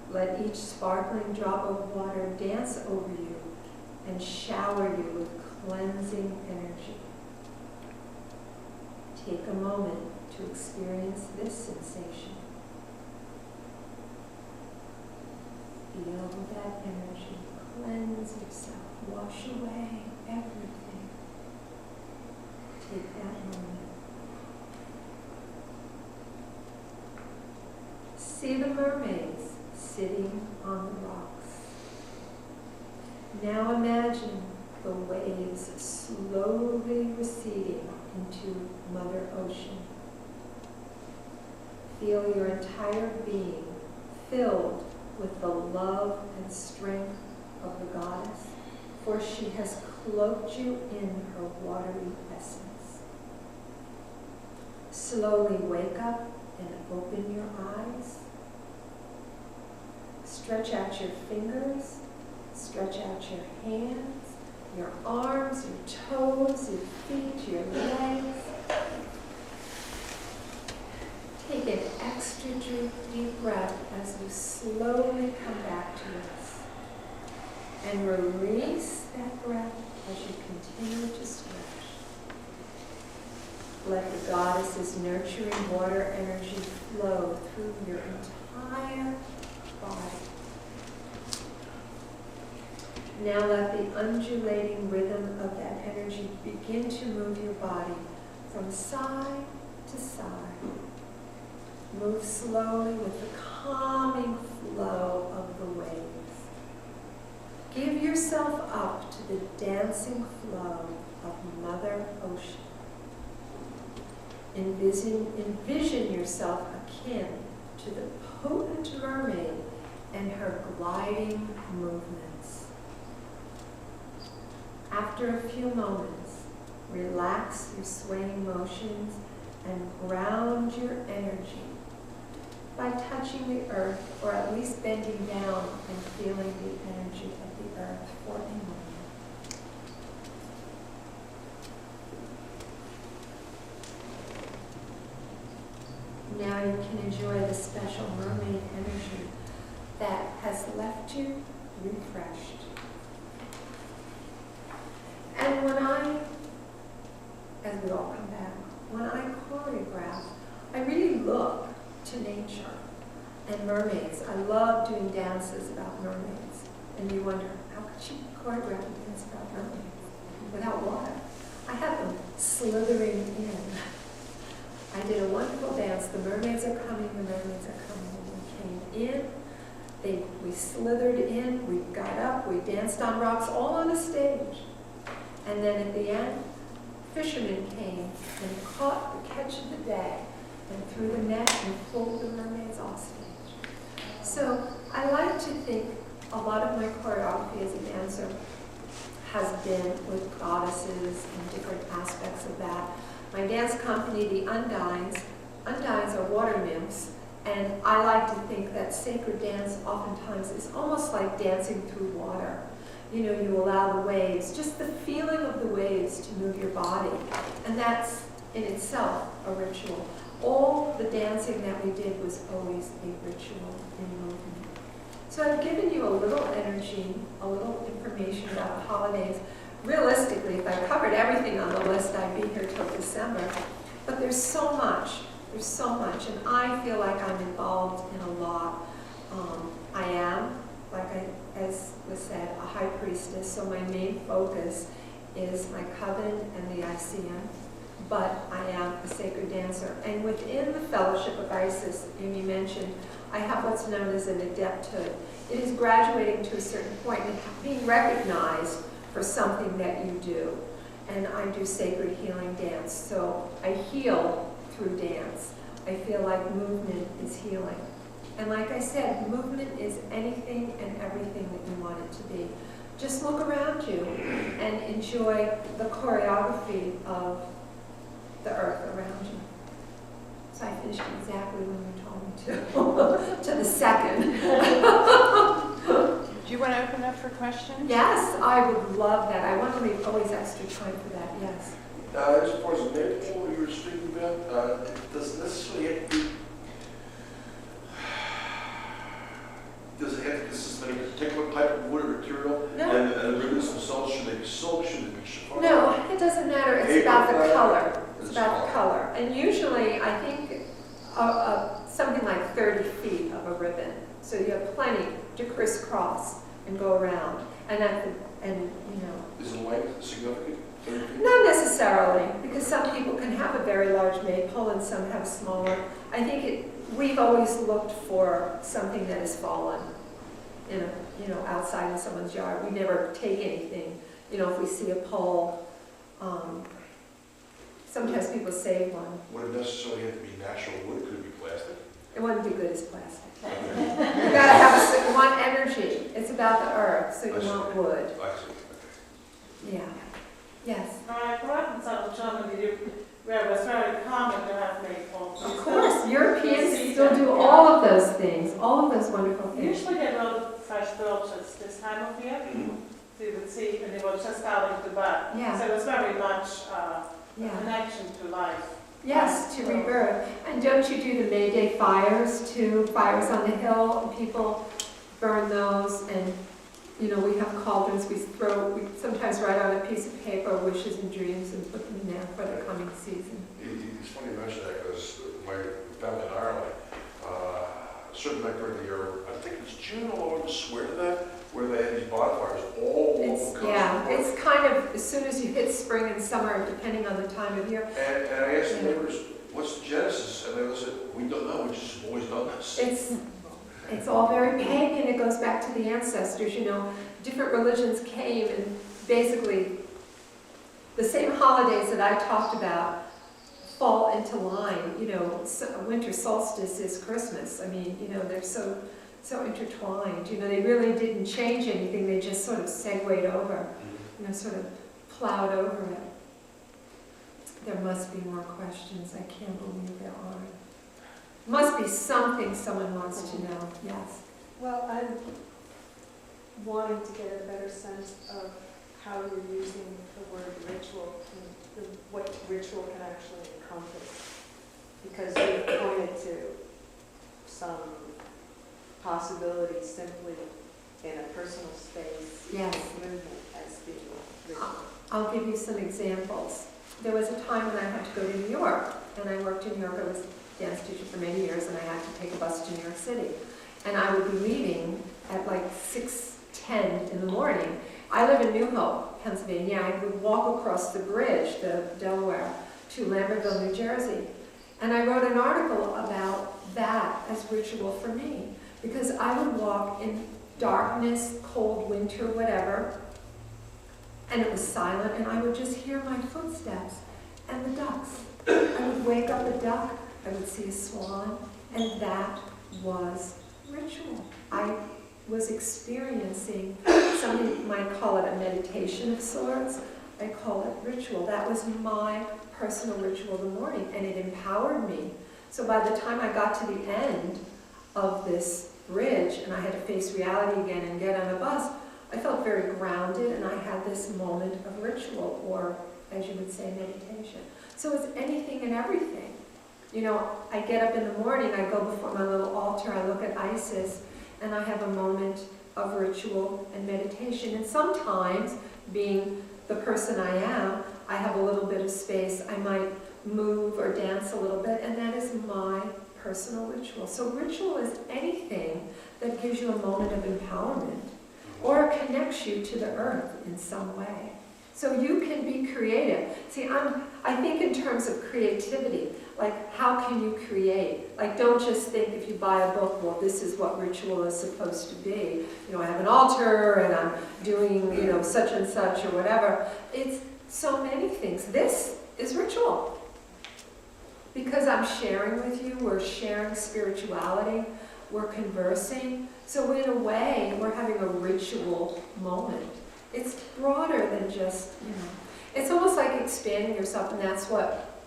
Let each sparkling drop of water dance over you and shower you with cleansing energy. Take a moment to experience this sensation. Feel that energy. Cleanse yourself. Wash away everything. Take that moment. See the mermaids sitting on the rocks. Now imagine the waves slowly receding into Mother Ocean. Feel your entire being filled with the love and strength of the goddess, for she has cloaked you in her watery essence. Slowly wake up and open your eyes. Stretch out your fingers, stretch out your hands, your arms, your toes, your feet, your legs. Take an extra deep breath as you slowly come back to us. And release that breath as you continue to stretch. Let the goddess's nurturing water energy flow through your entire body. Now let the undulating rhythm of that energy begin to move your body from side to side. Move slowly with the calming flow of the waves. Give yourself up to the dancing flow of Mother Ocean. Envision yourself akin to the potent mermaid and her gliding movements. After a few moments, relax your swaying motions and ground your energy by touching the earth, or at least bending down and feeling the energy of the earth for a moment. Now you can enjoy the special mermaid energy that has left you refreshed. And as we all come back, when I call I love doing dances about mermaids. And you wonder, how could she choreograph a dance about mermaids without water? I have them slithering in. I did a wonderful dance. The mermaids are coming, the mermaids are coming. And we came in, we slithered in, we got up, we danced on rocks, all on a stage. And then at the end, fishermen came and caught the catch of the day and threw the net and pulled the mermaids off stage. So I like to think a lot of my choreography as a dancer has been with goddesses and different aspects of that. My dance company, the Undines are water nymphs, and I like to think that sacred dance oftentimes is almost like dancing through water. You know, you allow the waves, just the feeling of the waves to move your body, and that's in itself a ritual. All the dancing that we did was always a ritual in movement. So I've given you a little energy, a little information about the holidays. Realistically, if I covered everything on the list, I'd be here till December. But there's so much, and I feel like I'm involved in a lot. I am, as was said, a high priestess, so my main focus is my coven and the Icean, but I am a sacred dancer. And within the Fellowship of Isis, Amy mentioned, I have what's known as an adepthood. It is graduating to a certain point and being recognized for something that you do. And I do sacred healing dance, so I heal through dance. I feel like movement is healing. And like I said, movement is anything and everything that you want it to be. Just look around you and enjoy the choreography of the earth around you. So I finished exactly when you told me to the second. Do you want to open up for questions? Yes, I would love that. I want to leave always extra time for that, yes. As far as the maypole you were speaking about, it doesn't necessarily have to be. Does it have to consist of any particular type of wood or material? No. And the ribbons themselves, should they be silk, should they be chiffon? No, it doesn't matter. It's Paper about the fabric? color. It's It's about the color. color. And usually, I think something like 30 feet of a ribbon. So you have plenty to crisscross and go around. Is the length significant? 30 feet? Not necessarily, because some people can have a very large maypole and some have smaller. I think we've always looked for something that has fallen outside in someone's yard. We never take anything. If we see a pole, sometimes people save one. Would it necessarily have to be natural wood? Could it be plastic? It wouldn't be good as plastic. You gotta have you want energy. It's about the earth, so you want wood. I see. Yeah. Yes. Correct in South Germany, where it was very common to have maypoles. Of course, Europeans still do all of those things, all of those wonderful We things. usually get a lot of fresh birches this time of year. So you would see, and they were just starting to bud. Yeah. So it was very much a Yeah. connection to life. Yes, to rebirth. And don't you do the May Day fires too? Fires on the hill, and people burn those, and we have cauldrons. We sometimes write on a piece of paper wishes and dreams and put them in there for the coming season. It's funny you mention that because my family in Ireland, a certain night during the year, I think it's June or August, swear to that, where they had these bonfires all over the country. It's kind of as soon as you hit spring and summer, depending on the time of year. And I asked the neighbors, what's the genesis? And they said, we don't know, we just have always done this. It's all very pagan. It goes back to the ancestors. Different religions came and basically the same holidays that I talked about fall into line. Winter solstice is Christmas. I mean, they're so intertwined. They really didn't change anything. They just sort of segued over, sort of plowed over it. There must be more questions. I can't believe there aren't. Must be something someone wants to know. Yes. Well, I'm wanting to get a better sense of how you're using the word ritual and what ritual can actually encompass. Because you pointed to some possibilities simply in a personal space, Yes. movement as being ritual. I'll give you some examples. There was a time when I had to go to New York, and I worked in New York. I was a dance teacher for many years, and I had to take a bus to New York City. and I would be leaving at like 6:10 in the morning. I live in New Hope, Pennsylvania. I would walk across the bridge, the Delaware, to Lambertville, New Jersey. And I wrote an article about that as ritual for me, because I would walk in darkness, cold winter, whatever, and it was silent, and I would just hear my footsteps and the ducks. I would wake up a duck, I would see a swan, and that was ritual. I was experiencing, some might call it a meditation of sorts, I call it ritual. That was my personal ritual in the morning, and it empowered me. So by the time I got to the end of this bridge, and I had to face reality again and get on a bus, I felt very grounded, and I had this moment of ritual, or as you would say, meditation. So it's anything and everything. You know, I get up in the morning, I go before my little altar, I look at Isis, and I have a moment of ritual and meditation. And sometimes, being the person I am, I have a little bit of space. I might move or dance a little bit, and that is my personal ritual. So ritual is anything that gives you a moment of empowerment or connects you to the earth in some way. So you can be creative. See, I think in terms of creativity, like how can you create? Like don't just think if you buy a book, well, this is what ritual is supposed to be. You know, I have an altar and I'm doing, you know, such and such or whatever. It's so many things. This is ritual. Because I'm sharing with you, we're sharing spirituality, we're conversing. So in a way, we're having a ritual moment. It's broader than just, you know, it's almost like expanding yourself, and that's what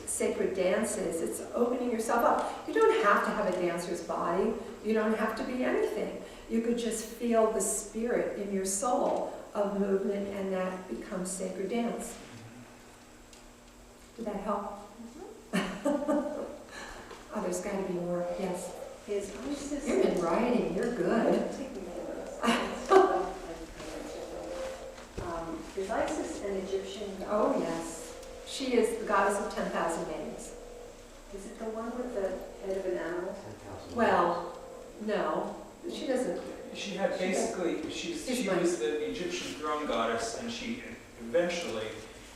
sacred dance is. It's opening yourself up. You don't have to have a dancer's body. You don't have to be anything. You could just feel the spirit in your soul of movement, and that becomes sacred dance. Did that help? Oh, there's got to be more. Yes. Is Isis... You've been writing. You're good. Is Isis an Egyptian? Oh, yes. She is the goddess of 10,000 names. Is it the one with the head of an animal? Well, no. She doesn't. She had basically, she was the Egyptian throne goddess, and she eventually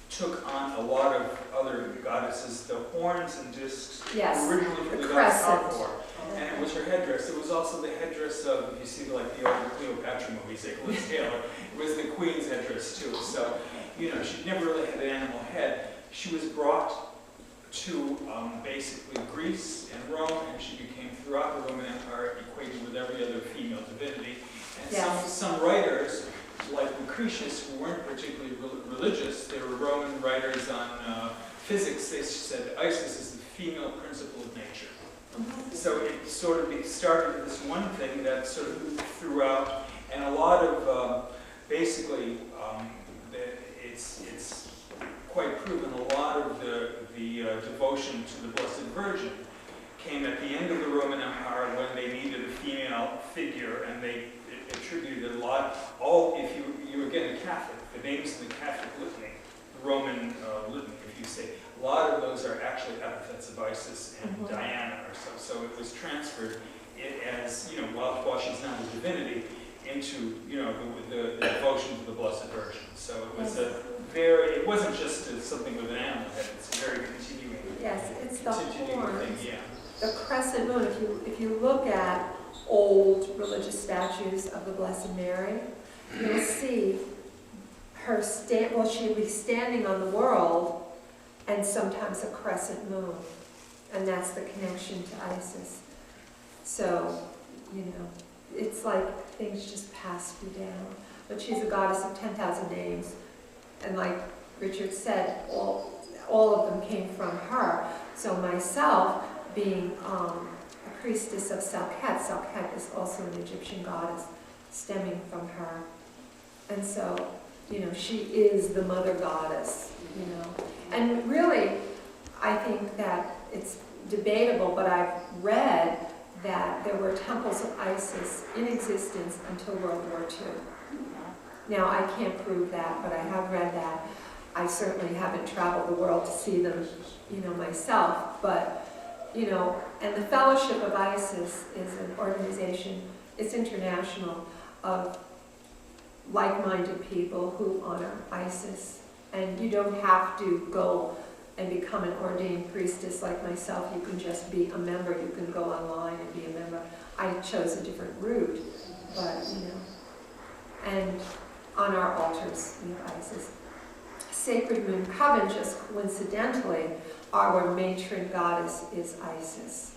took on a lot of other goddesses. The horns and discs Yes. were originally from The the goddess crescent. Hathor, and it was her headdress. It was also the headdress of, if you see like the old Cleopatra movies, like Liz Taylor, it was the queen's headdress too. So, you know, she never really had an animal head. She was brought to basically Greece and Rome, and she became, throughout the Roman Empire, equated with every other female divinity. And Yes. some writers, like Lucretius, who weren't particularly religious, they were Roman writers on physics, they said Isis is the female principle of nature. So it sort of started with this one thing that sort of moved throughout, and a lot of, basically, it's quite proven, a lot of the devotion to the Blessed Virgin came at the end of the Roman Empire when they needed a female figure, and they attributed a lot, if you were again a Catholic, the names in the Catholic litany, the Roman litany, if you say, a lot of those are actually epithets of Isis and Diana or so. So it was transferred as, you know, while she's not a divinity, into, you know, the devotion to the Blessed Virgin. So it was it wasn't just something with an animal head, it's a very continuing, Yes, it's the continuing thing, horns. yeah. The crescent moon, if you look at old religious statues of the Blessed Mary, you'll see her she'll be standing on the world, and sometimes a crescent moon. And that's the connection to Isis. So, you know, it's like things just pass you down. But she's a goddess of 10,000 names. And like Richard said, all of them came from her. So myself, being a priestess of Salket is also an Egyptian goddess stemming from her. And so, you know, she is the mother goddess, you know. And really, I think that it's debatable, but I've read that there were temples of Isis in existence until World War II. Now, I can't prove that, but I have read that. I certainly haven't traveled the world to see them, you know, myself, but and the Fellowship of ISIS is an organization, it's international, of like-minded people who honor ISIS. And you don't have to go and become an ordained priestess like myself. You can just be a member. You can go online and be a member. I chose a different route, but, and on our altars we have Isis. Sacred Moon Coven, just coincidentally, our matron goddess is Isis.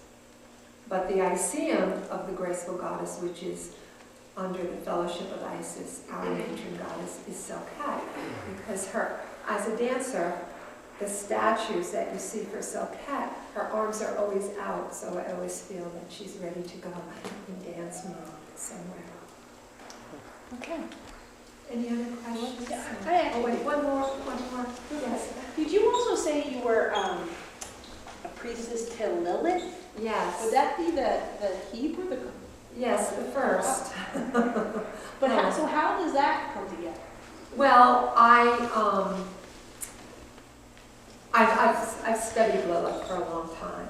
But the Iseum of the Graceful Goddess, which is under the Fellowship of Isis, our matron goddess is Selkat, because her, as a dancer, the statues that you see for Selkat, her arms are always out, so I always feel that she's ready to go and dance me somewhere. Okay. Any other questions? I Oh wait, one more. Yes. Did you also say you were a priestess to Lilith? Yes. Would that be the Hebrew? Yes, the first. But how does that come together? Well, I've studied Lilith for a long time.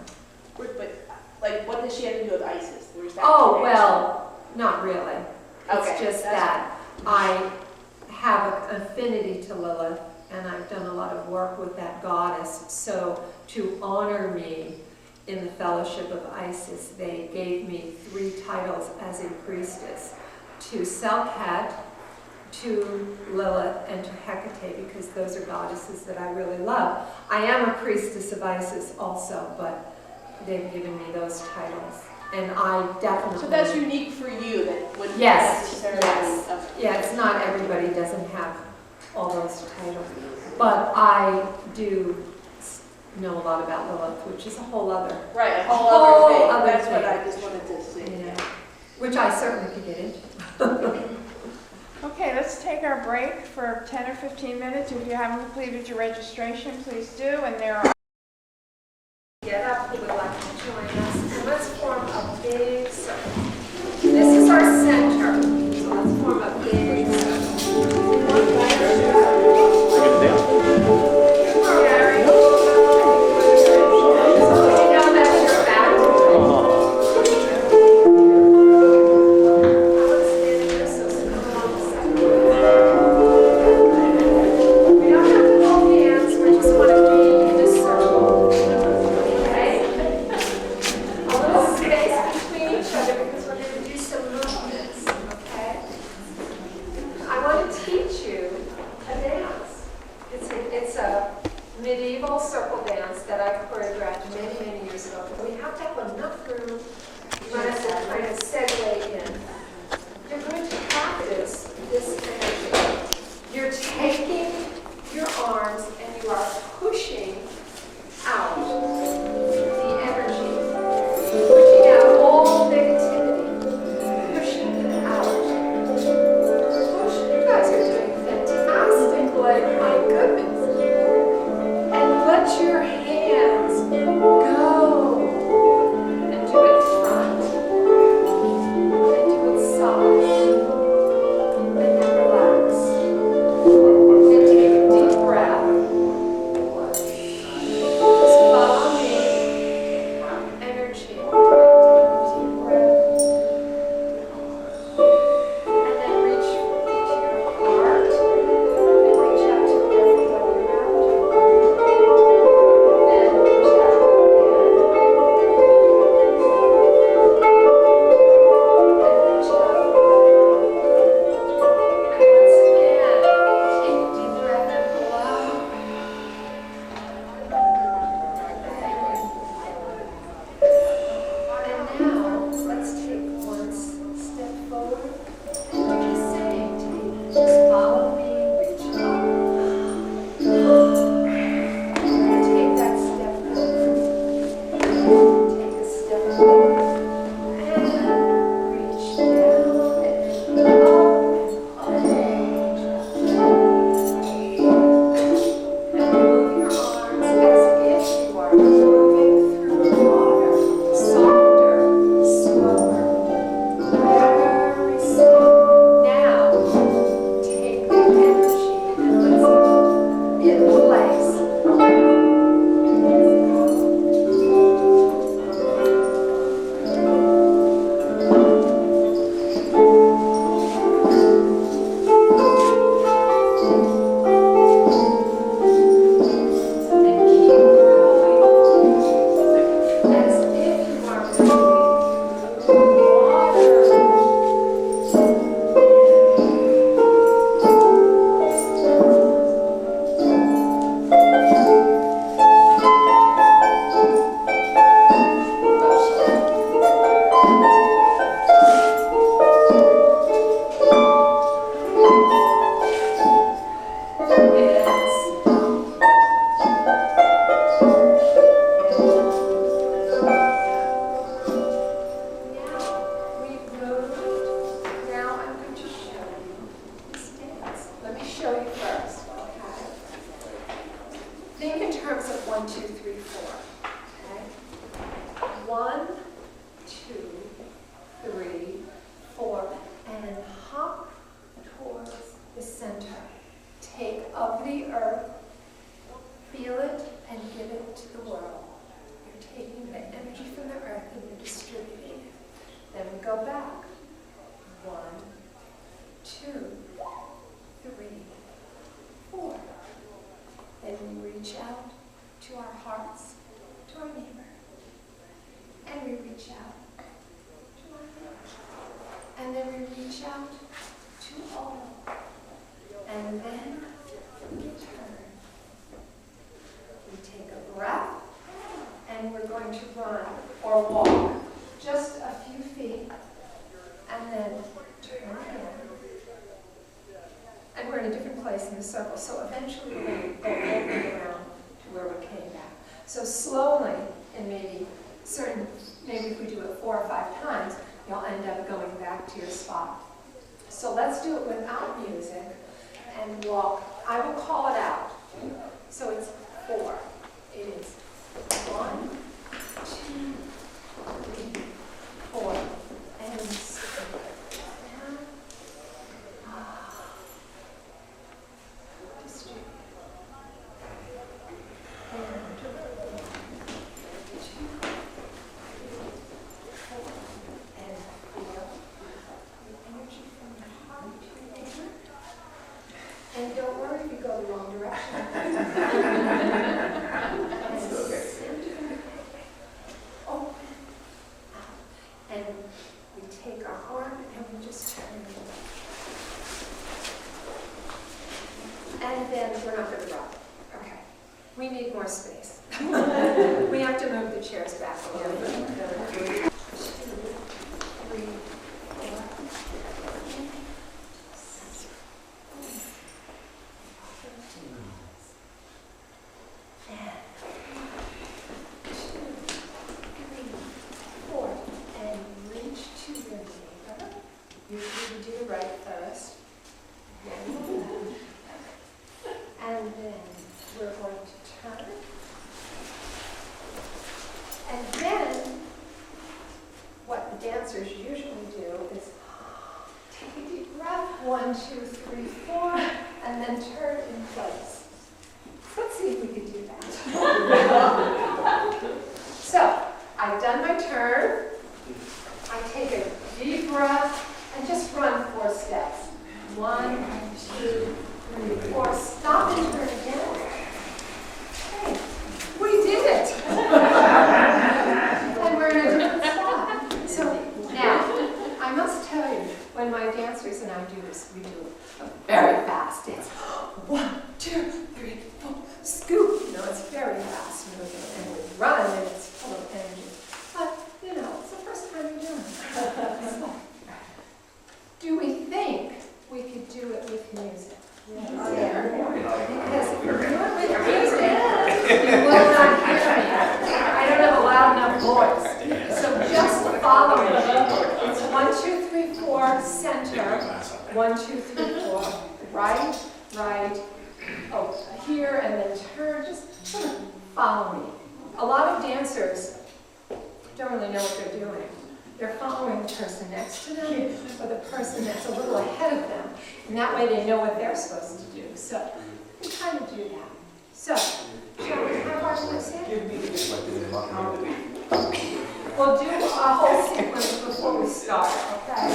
But like, what does she have to do with ISIS? Where's that Oh, connection? well, not really. It's Okay, just that I have an affinity to Lilith, and I've done a lot of work with that goddess. So to honor me in the Fellowship of Isis, they gave me 3 titles as a priestess: to Selkat, to Lilith, and to Hecate, because those are goddesses that I really love. I am a priestess of Isis also, but they've given me those titles. And I definitely... So that's unique for you, that wouldn't Yes, necessarily... yes. Okay. Yeah, it's not everybody doesn't have all those titles. But I do know a lot about Lilith, which is a whole other, Right, a whole other thing. other That's what thing. I just wanted to see. which I certainly could get into. Okay, let's take our break for 10 or 15 minutes. If you haven't completed your registration, please do. And there are Get up who would like to join us. So let's form a big circle. This is our center. So let's form a big circle. Gary. You know that's your back. Let's stand here so it's come along the side. We don't have to hold hands. We just want to be in this circle. show you first, okay? Think in terms of 1, 2, 3, 4, okay? 1, 2, 3, 4, and hop towards the center. Take of the earth, feel it, and give it to the world. You're taking the energy from the earth and you're distributing it. Then we go back. 1, 2, 3, 4. Then we reach out to our hearts, to our neighbor. And we reach out to our neighbor. And then we reach out to all. And then we turn. We take a breath, and we're going to run or walk just a few feet, and then turn again. And we're in a different place in the circle, so eventually we're going to go all the way around to where we came back. So slowly, and maybe if we do it 4 or 5 times, you'll end up going back to your spot. So let's do it without music and walk. I will call it out. So it's 4. It is 1, 2, 3, 4. And sit down. Distribute. And 1, 2, 3, 4. And feel the energy from the heart to the neighbor. And don't worry if you go the wrong direction. Open out. And we take our arm and we just turn it. And then we're not going to drop it. Okay. We need more space. We have to move the chairs back a little bit. 2, 3, 4. Usually we do the right first, then the left, and then we're going to turn. And then, what the dancers usually do is take a deep breath, 1, 2, 3, 4, and then turn in place. Let's see if we can do that. So, I've done my turn. I take a deep breath. And just run 4 steps. 1, 2, 3, 4. Stop and turn again. Hey, we did it! And we're in a different spot. So now, I must tell you, when my dancers and I do this, we do a very fast dance. 1, 2, 3, 4, scoop. You know, it's very fast moving. And we run, and it's full of energy. But, you know, it's the first time you're doing it. So, do we think we could do it with music? Yes. Because if you do it with music, you will not hear me. I don't have a loud enough voice. So just follow me. It's 1, 2, 3, 4, center. 1, 2, 3, 4. Right, right. Oh, here and then turn. Just sort of follow me. A lot of dancers don't really know what they're doing. They're following the person next to them or the person that's a little ahead of them. And that way they know what they're supposed to do. So we kind of do that. So, shall we have our music? We'll do a whole sequence before we start, okay?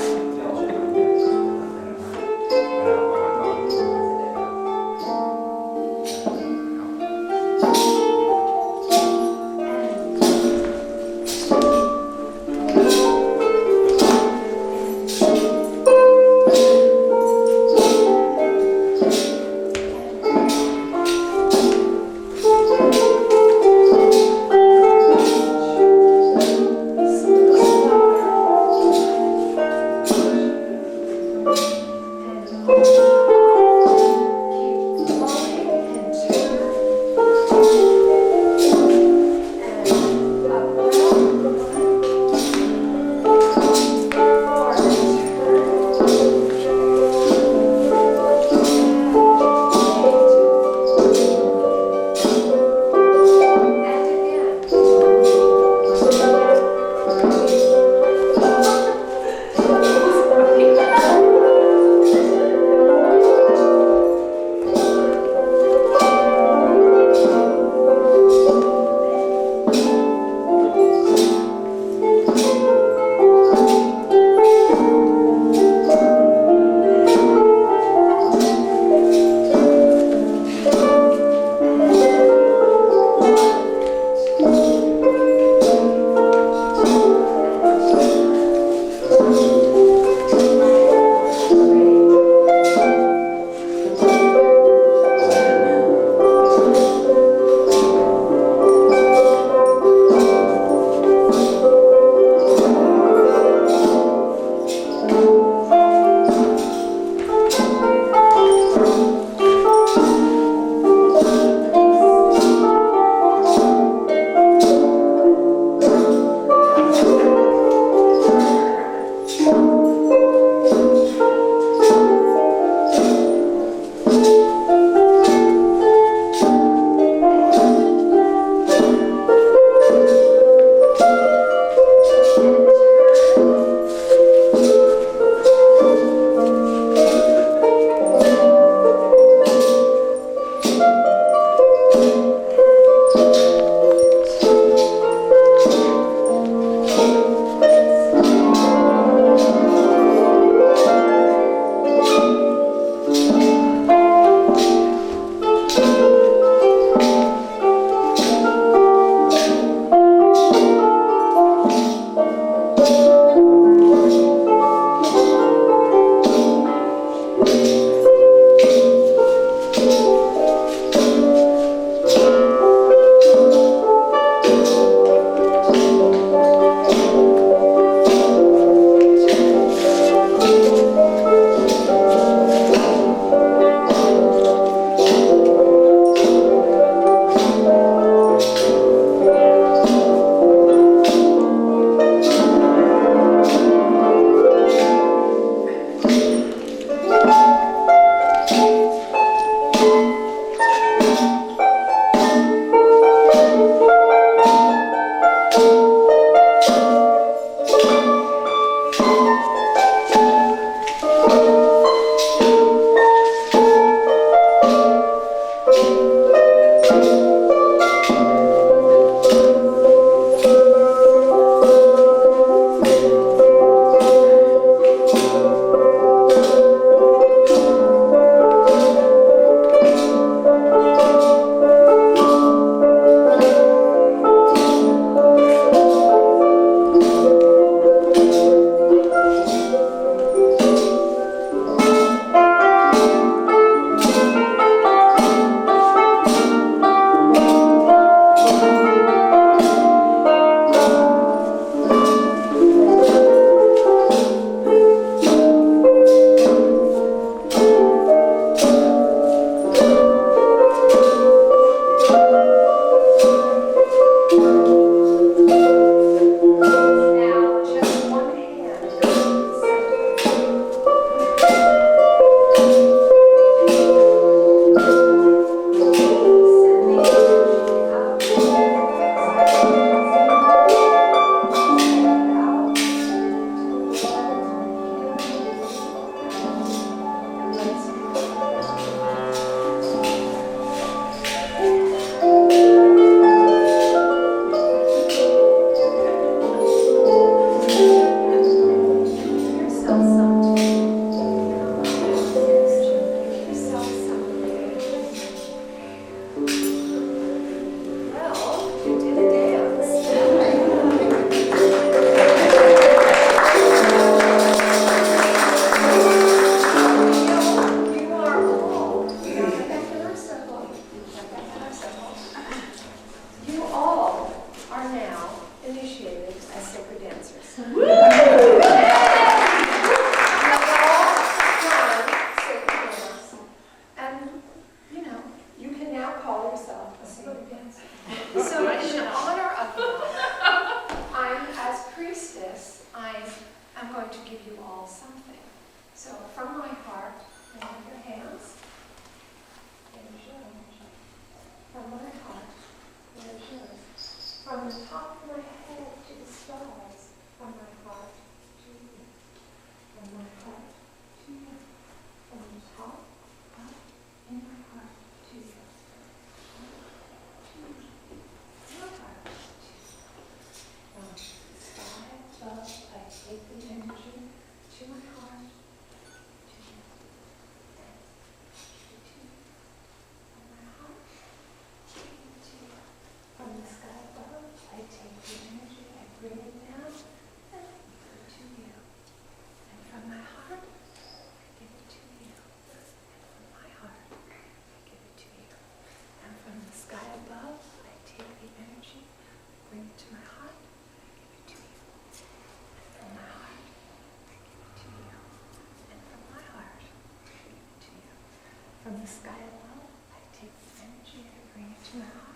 the sky above, I take the energy, I bring it to my heart.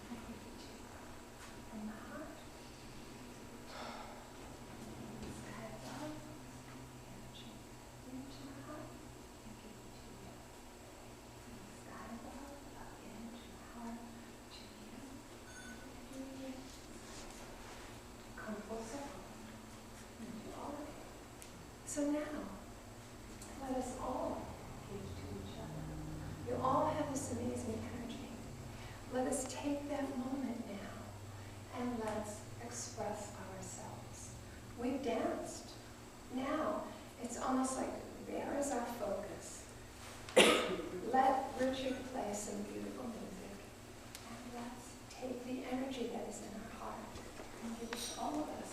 I give it to you from my heart. The sky above, energy, bring it to my heart. I give it to you. From the sky above, again to my heart, to you. To you. Come full circle. And do all of it. So now, let us all give to each other. You all have this amazing energy. Let us take that moment now and let's express ourselves. We've danced. Now, it's almost like there is our focus. Let Richard play some beautiful music and let's take the energy that is in our heart and give it to all of us.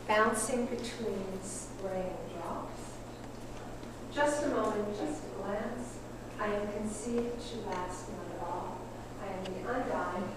Bouncing between raindrops. Just a moment, just a glance. I am conceived to last not at all. I am the undying,